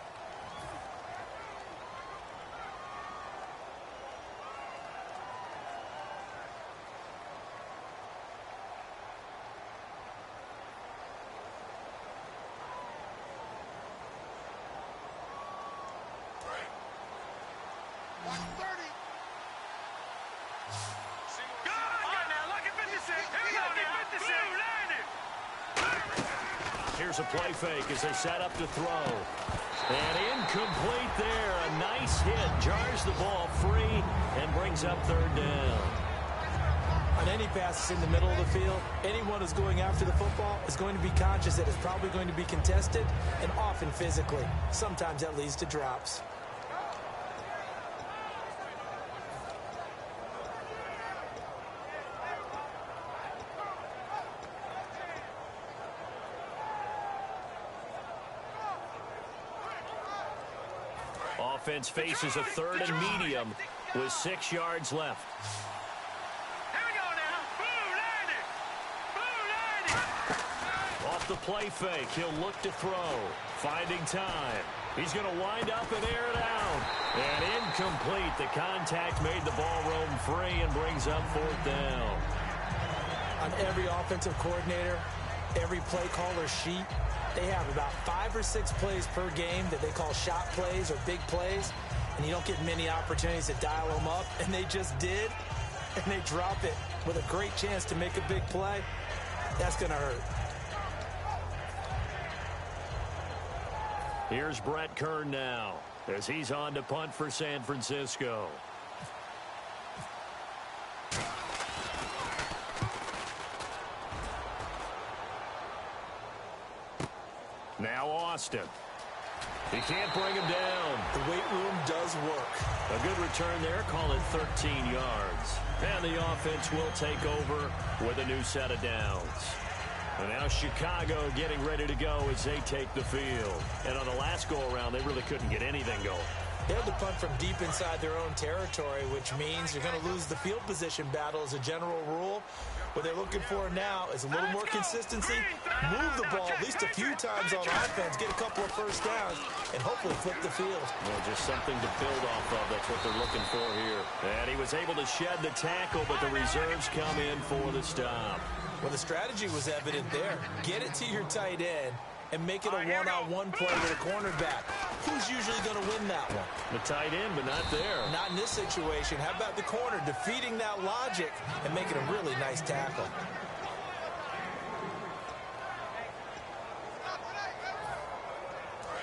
Here's a play fake as they set up to throw. And incomplete there. A nice hit. Jars the ball free and brings up 3rd down. On any passes in the middle of the field, anyone who's going after the football is going to be conscious that it's probably going to be contested and often physically. Sometimes that leads to drops. Offense faces a 3rd and medium with 6 yards left. Here we go now. Blue 90. Off the play fake, he'll look to throw. Finding time. He's going to wind up and air it out. And incomplete. The contact made the ball roam free and brings up 4th down. On every offensive coordinator, every play caller sheet, they have about 5 or 6 plays per game that they call shot plays or big plays, and you don't get many opportunities to dial them up, and they just did, and they drop it with a great chance to make a big play. That's going to hurt. Here's Brett Kern now as he's on to punt for San Francisco. Now Austin. He can't bring him down. The weight room does work. A good return there. Call it 13 yards. And the offense will take over with a new set of downs. And now Chicago getting ready to go as they take the field. And on the last go-around, they really couldn't get anything going. They have to punt from deep inside their own territory, which means you're going to lose the field position battle as a general rule. What they're looking for now is a little more consistency, move the ball at least a few times on offense, get a couple of first downs, and hopefully flip the field. Well, just something to build off of. That's what they're looking for here. And he was able to shed the tackle, but the reserves come in for the stop. Well, the strategy was evident there. Get it to your tight end and make it a one-on-one play with a cornerback. Who's usually going to win that one? The tight end, but not there. Not in this situation. How about the corner defeating that logic and making a really nice tackle?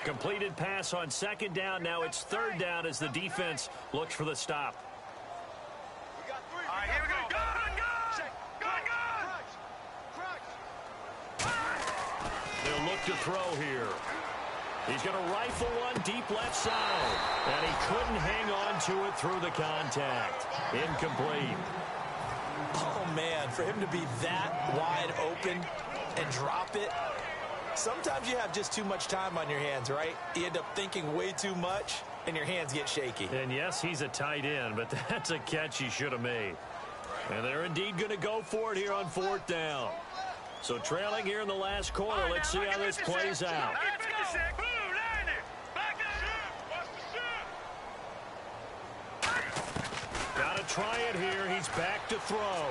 Completed pass on second down. Now it's third down as the defense looks for the stop. All right, here we go. Gun! They'll look to throw here. He's going to rifle one deep left side. And he couldn't hang on to it through the contact. Incomplete. Oh, man, for him to be that wide open and drop it. Sometimes you have just too much time on your hands, right? You end up thinking way too much, and your hands get shaky. And yes, he's a tight end, but that's a catch he should have made. And they're indeed going to go for it here on fourth down. So trailing here in the last quarter, let's see how this plays out. Got to try it here. He's back to throw.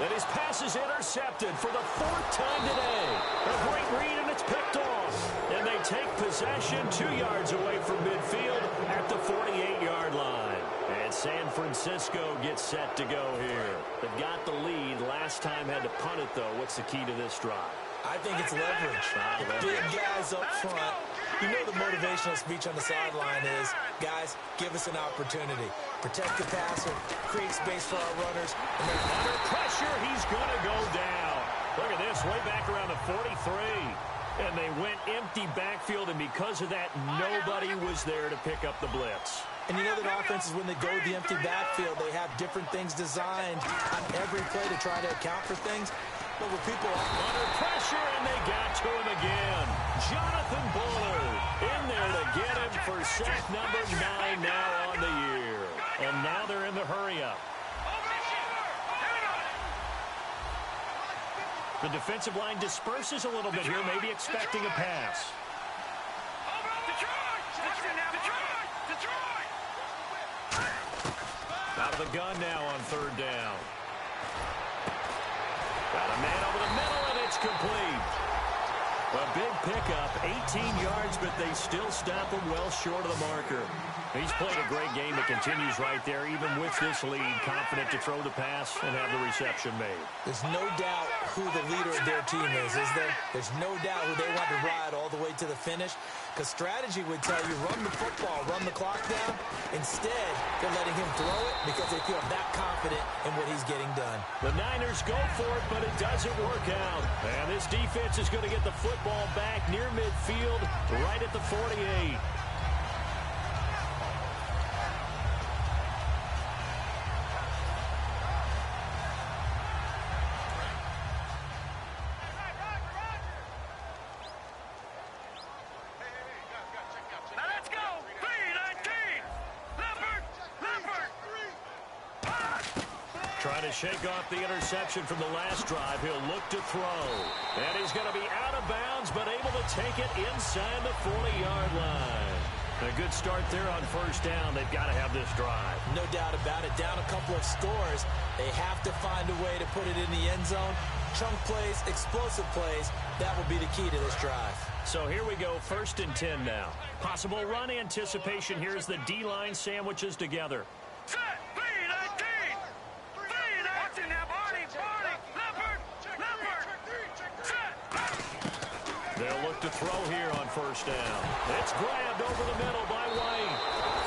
And his pass is intercepted for the fourth time today. A great read, and it's picked off. And they take possession 2 yards away from midfield at the 48-yard line. And San Francisco gets set to go here. They've got the lead. Last time had to punt it, though. What's the key to this drive? I think it's leverage. The big guys up front. You know the motivational speech on the sideline is, guys, give us an opportunity. Protect the passer, create space for our runners. And then under pressure, he's going to go down. Look at this, way back around the 43. And they went empty backfield, and because of that, nobody was there to pick up the blitz. And you know that offenses, when they go to the empty backfield, they have different things designed on every play to try to account for things. But with people under pressure, and they got to him again. Jonathan Bullard in there to get him for sack number 9 now on the year. And now they're in the hurry-up. The defensive line disperses a little bit here, maybe expecting a pass. Out of the gun now on third down. Got a man over the middle, and it's complete. A big pickup, 18 yards, but they still stop him well short of the marker. He's played a great game. It continues right there, even with this lead, confident to throw the pass and have the reception made. There's no doubt who the leader of their team is there? There's no doubt who they want to ride all the way to the finish, because strategy would tell you run the football, run the clock down. Instead, they're letting him throw it because they feel that confident in what he's getting done. The Niners go for it, but it doesn't work out. And this defense is going to get the football back near midfield, right at the 48. Trying to shake off the interception from the last drive. He'll look to throw. And he's going to be out of bounds, but able to take it inside the 40-yard line. A good start there on first down. They've got to have this drive. No doubt about it. Down a couple of scores. They have to find a way to put it in the end zone. Chunk plays, explosive plays. That will be the key to this drive. So here we go, 1st and 10 now. Possible run anticipation. Here's the D-line sandwiches together. Set, B-19. Watching now, Barney, Leopard, set. They'll look to throw here on first down. It's grabbed over the middle by White.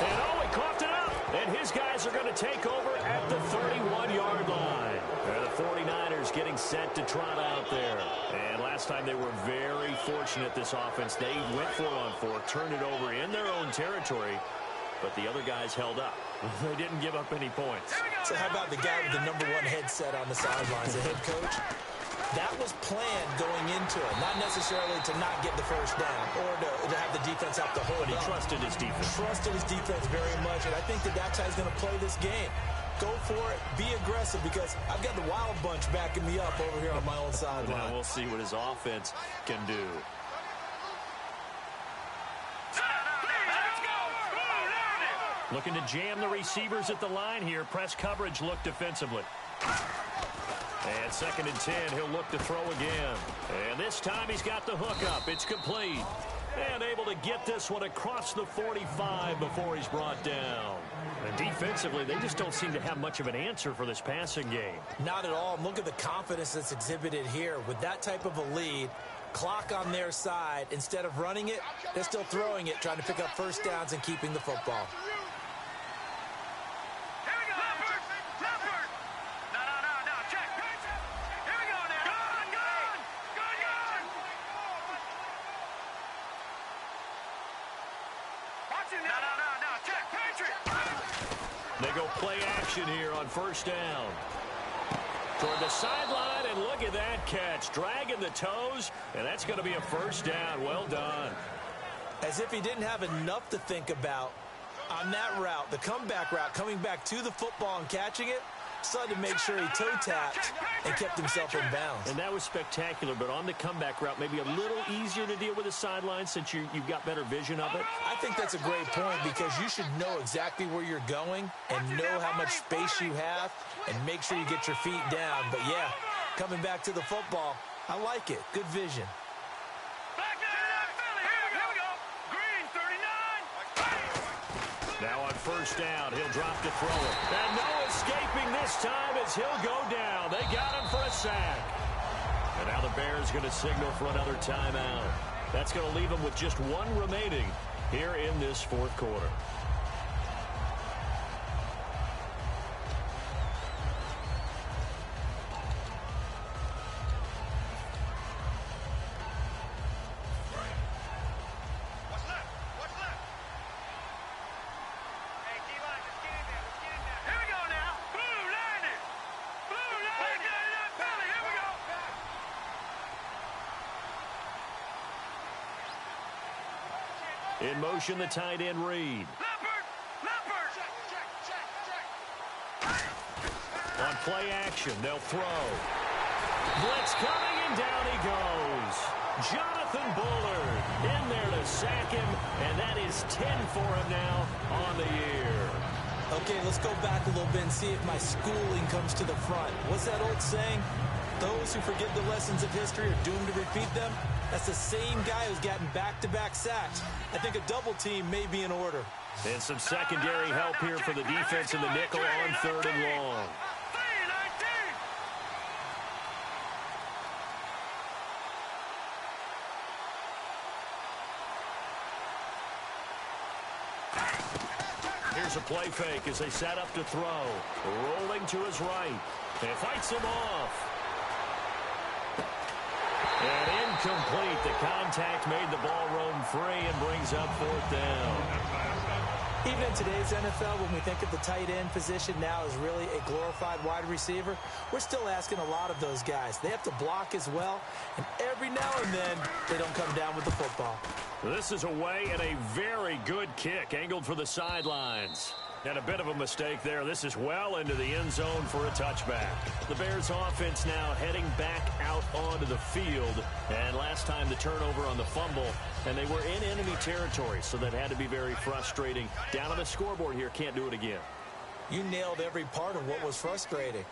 And oh, he coughed it up. And his guys are going to take over at the 31-yard line. The 49ers getting set to trot out there. And last time they were very fortunate, this offense. They went for it on 4, turned it over in their own territory. But the other guys held up. They didn't give up any points. So how about the guy with the #1 headset on the sidelines, the head coach? That was planned going into it, not necessarily to not get the first down or to have the defense have to hold But he up. trusted his defense. Trusted his defense very much, and I think that's how he's going to play this game. Go for it, be aggressive, because I've got the wild bunch backing me up over here on my own sideline. Now we'll see what his offense can do. Looking to jam the receivers at the line here. Press coverage look defensively. And 2nd and 10, he'll look to throw again. And this time he's got the hook up. It's complete. And able to get this one across the 45 before he's brought down. And defensively, they just don't seem to have much of an answer for this passing game. Not at all. Look at the confidence that's exhibited here. With that type of a lead, clock on their side, instead of running it, they're still throwing it, trying to pick up first downs and keeping the football. They go play action here on first down. Toward the sideline, and look at that catch. Dragging the toes, and that's going to be a first down. Well done. As if he didn't have enough to think about on that route, the comeback route, coming back to the football and catching it, decided to make sure he toe-tapped and kept himself in bounds. And that was spectacular, but on the comeback route, maybe a little easier to deal with the sideline since you've got better vision of it. I think that's a great point, because you should know exactly where you're going and know how much space you have and make sure you get your feet down. But, yeah, coming back to the football, I like it. Good vision. Now on first down, he'll drop to throw it. And no escaping this time as he'll go down. They got him for a sack. And now the Bears going to signal for another timeout. That's going to leave them with just one remaining here in this fourth quarter. In motion, the tight end Reed. On play action, they'll throw. Blitz coming, and down he goes. Jonathan Bullard in there to sack him, and that is 10 for him now on the year. Okay, let's go back a little bit and see if my schooling comes to the front. What's that old saying? Those who forget the lessons of history are doomed to repeat them. That's the same guy who's gotten back-to-back sacks. I think a double team may be in order. And some secondary help here for the defense in the nickel on 3rd and long. Here's a play fake as they set up to throw. Rolling to his right. And fights him off. And incomplete. The contact made the ball roam free and brings up 4th down. Even in today's NFL, when we think of the tight end position now as really a glorified wide receiver, we're still asking a lot of those guys. They have to block as well, and every now and then they don't come down with the football. This is away and a very good kick angled for the sidelines. And a bit of a mistake there. This is well into the end zone for a touchback. The Bears offense now heading back out onto the field. And last time the turnover on the fumble, and they were in enemy territory, so that had to be very frustrating. Down on the scoreboard here, can't do it again. You nailed every part of what was frustrating.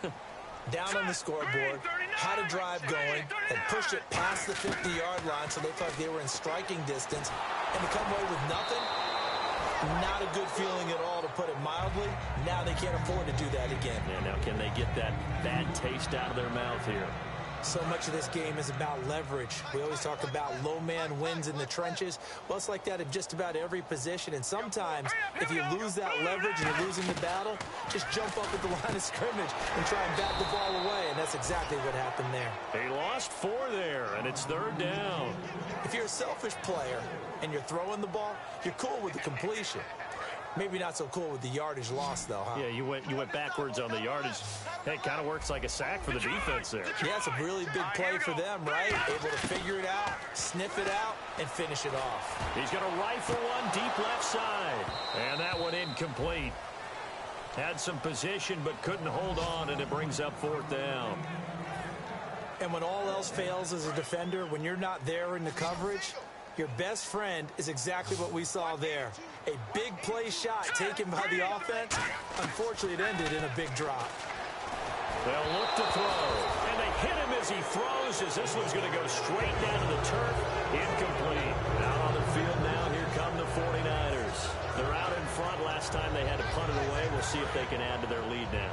Down on the scoreboard, had a drive going, had pushed it past the 50-yard line so they felt like they were in striking distance, and to come away with nothing, not a good feeling at all, to put it mildly. Now they can't afford to do that again. Yeah, now can they get that bad taste out of their mouth here? So much of this game is about leverage. We always talk about low man wins in the trenches. Well, it's like that in just about every position. And sometimes, if you lose that leverage and you're losing the battle, just jump up at the line of scrimmage and try and bat the ball away. And that's exactly what happened there. They lost 4 there, and it's 3rd down. If you're a selfish player and you're throwing the ball, you're cool with the completion. Maybe not so cool with the yardage loss, though, huh? Yeah, you went backwards on the yardage. Hey, it kind of works like a sack for the defense there. Yeah, it's a really big play for them, right? Able to figure it out, sniff it out, and finish it off. He's going to rifle one deep left side. And that one incomplete. Had some position but couldn't hold on, and it brings up 4th down. And when all else fails as a defender, when you're not there in the coverage, your best friend is exactly what we saw there. A big play shot taken by the offense. Unfortunately, it ended in a big drop. They'll look to throw. And they hit him as he throws, as this one's going to go straight down to the turf. Incomplete. Out on the field now, here come the 49ers. They're out in front. Last time they had to punt it away. We'll see if they can add to their lead now.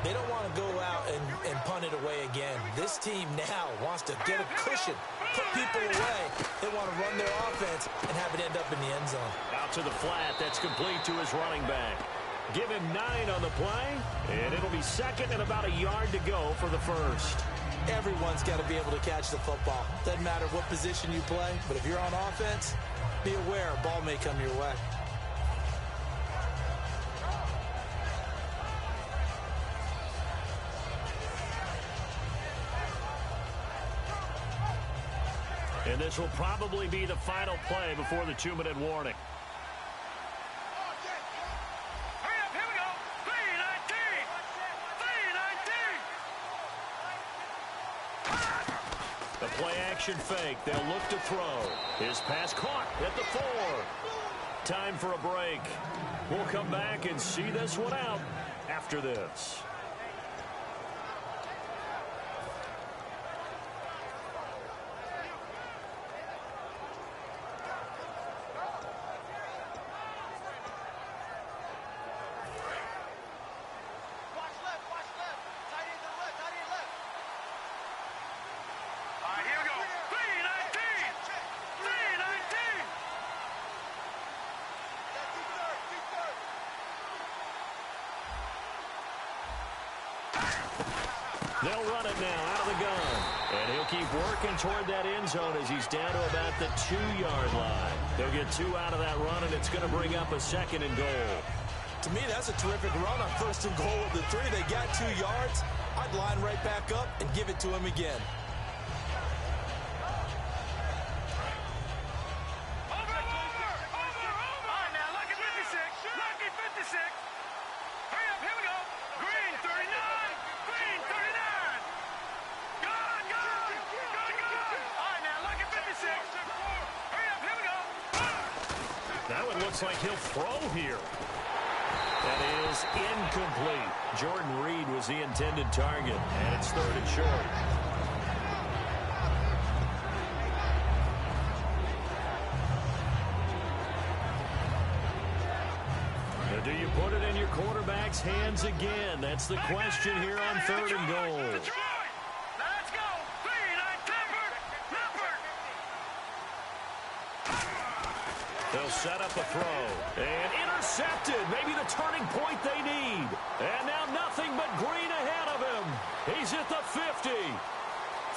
They don't want to go out and punt it away again. This team now wants to get a cushion, put people away. They want to run their offense and have it end up in the end zone. Out to the flat. That's complete to his running back. Give him 9 on the play, and it'll be 2nd and about a yard to go for the first. Everyone's got to be able to catch the football. Doesn't matter what position you play, but if you're on offense, be aware a ball may come your way. And this will probably be the final play before the 2-minute warning. Hurry up, here we go. 3-19. The play action fake. They'll look to throw. His pass caught at the 4. Time for a break. We'll come back and see this one out after this. They'll run it now out of the gun. And he'll keep working toward that end zone as he's down to about the 2-yard line. They'll get 2 out of that run, and it's going to bring up a 2nd and goal. To me, that's a terrific run on 1st and goal of the 3. They got 2 yards. I'd line right back up and give it to him again. Looks like he'll throw here. That is incomplete. Jordan Reed was the intended target, and it's 3rd and short. Now, do you put it in your quarterback's hands again? That's the question here on 3rd and goal. They'll set up a throw. And intercepted. Maybe the turning point they need. And now nothing but green ahead of him. He's at the 50.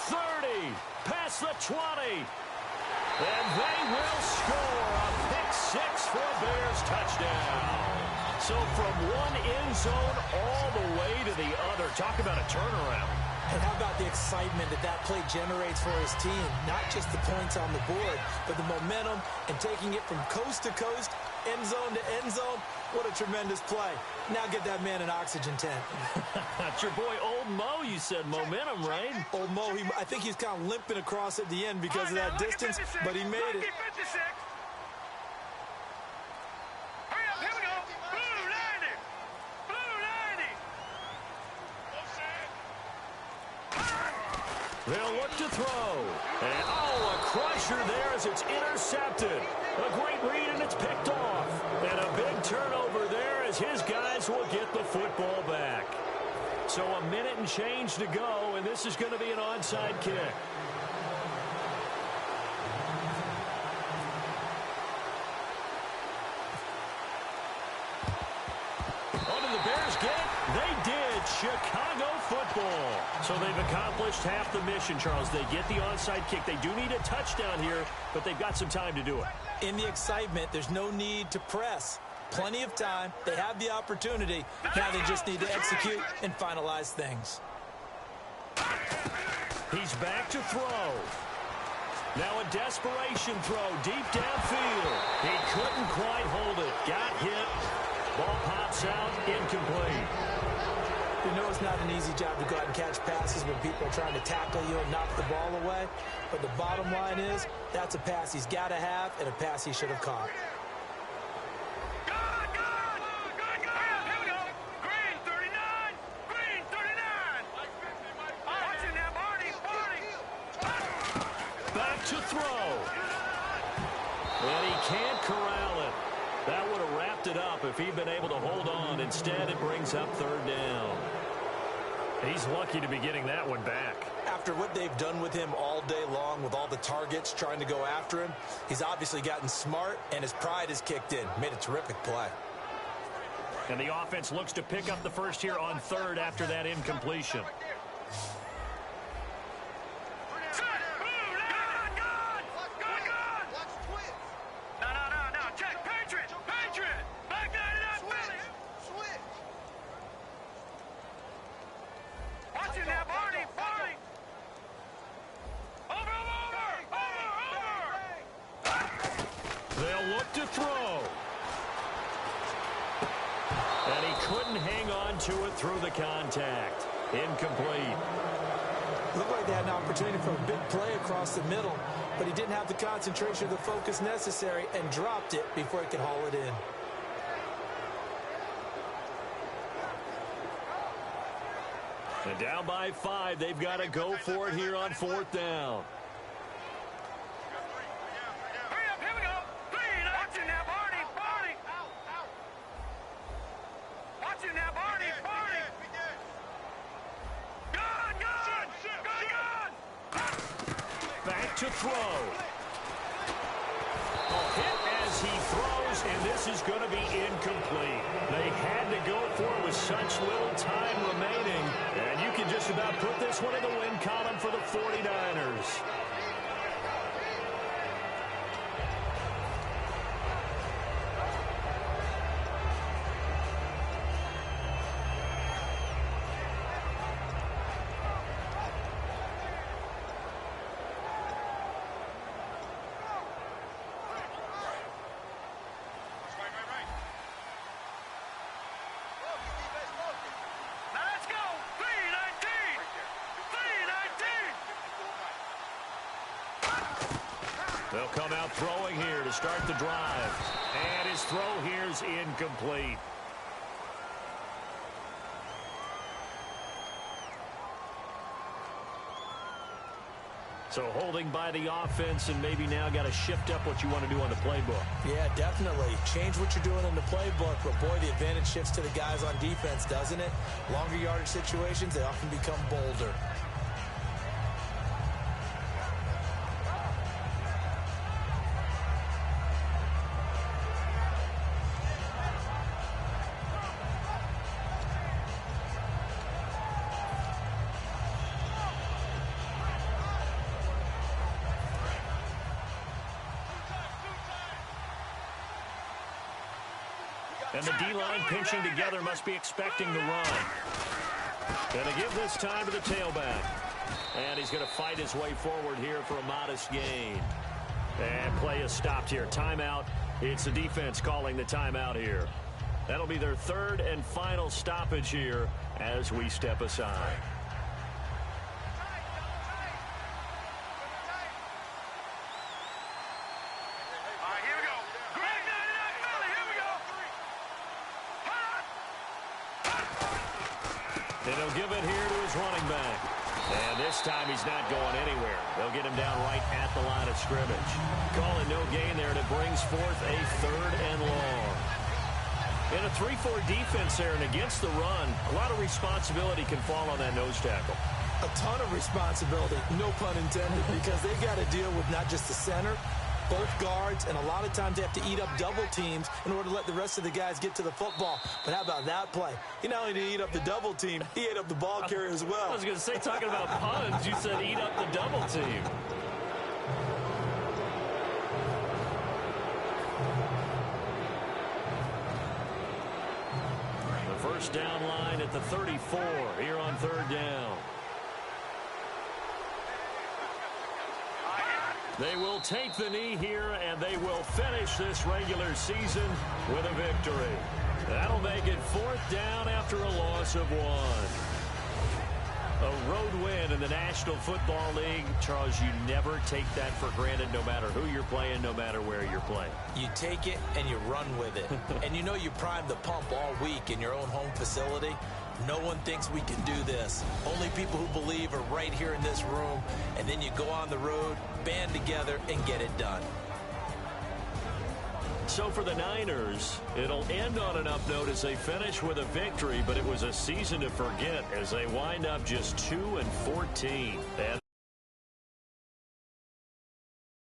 30. Past the 20. And they will score a pick 6 for a Bears touchdown. So from one end zone all the way to the other. Talk about a turnaround. And how about the excitement that play generates for his team? Not just the points on the board, but the momentum and taking it from coast to coast, end zone to end zone. What a tremendous play. Now get that man an oxygen tent. That's your boy Old Mo. You said momentum, right? Old Mo, I think he's kind of limping across at the end because of that distance, but he made it. They'll look to throw. And, a crusher there as it's intercepted. A great read, and it's picked off. And a big turnover there as his guys will get the football back. So a minute and change to go, and this is going to be an onside kick. Oh, did the Bears get it? They did. Chicago football. So they've accomplished half the mission, Charles. They get the onside kick. They do need a touchdown here, but they've got some time to do it. In the excitement, there's no need to press. plenty of time. They have the opportunity. Now they just need to execute and finalize things. He's back to throw. Now a desperation throw deep downfield. He couldn't quite hold it. Got hit. Ball pops out, incomplete. You know it's not an easy job to go out and catch passes when people are trying to tackle you and knock the ball away. But the bottom line is, that's a pass he's got to have and a pass he should have caught. Here we go. Green 39. Green 39. Watching that, Barney. Back to throw. And he can't corral it. That would have wrapped it up if he'd been able to hold on. Instead, it brings up third down. He's lucky to be getting that one back. After what they've done with him all day long with all the targets trying to go after him, he's obviously gotten smart, and his pride has kicked in. Made a terrific play. And the offense looks to pick up the first here on third after that incompletion. They'll look to throw. And he couldn't hang on to it through the contact. Incomplete. Looked like they had an opportunity for a big play across the middle, but he didn't have the concentration or the focus necessary and dropped it before he could haul it in. And down by 5, they've got to go for it here on fourth down. Back to throw. Hit as he throws, and this is going to be incomplete. They had to go for it with such little time remaining, and you can just about put this one in the win column for the 49ers. They'll come out throwing here to start the drive. And his throw here's incomplete. So holding by the offense, and maybe now got to shift up what you want to do on the playbook. Yeah, definitely. Change what you're doing in the playbook, but boy, the advantage shifts to the guys on defense, doesn't it? Longer yardage situations, they often become bolder. And the D-line pinching together must be expecting the run. Going to give this time to the tailback. And he's going to fight his way forward here for a modest gain. And play is stopped here. Timeout. It's the defense calling the timeout here. That'll be their third and final stoppage here as we step aside. And he'll give it here to his running back. And this time he's not going anywhere. They'll get him down right at the line of scrimmage. Calling no gain there, and it brings forth a third and long. In a 3-4 defense there and against the run, a lot of responsibility can fall on that nose tackle. A ton of responsibility, no pun intended, because they've got to deal with not just the center, both guards, and a lot of times they have to eat up double teams in order to let the rest of the guys get to the football. But how about that play? He not only did he eat up the double team, he ate up the ball carrier as well. I was going to say, talking about puns, you said eat up the double team. at the 34 here on 3rd down. They will take the knee here, and they will finish this regular season with a victory. That'll make it 4th down after a loss of 1. A road win in the National Football League. Charles, you never take that for granted, no matter who you're playing, no matter where you're playing. You take it and you run with it. And you know you primed the pump all week in your own home facility. No one thinks we can do this. Only people who believe are right here in this room. And then you go on the road, band together, and get it done. So for the Niners, it'll end on an up note as they finish with a victory, but it was a season to forget as they wind up just 2-14.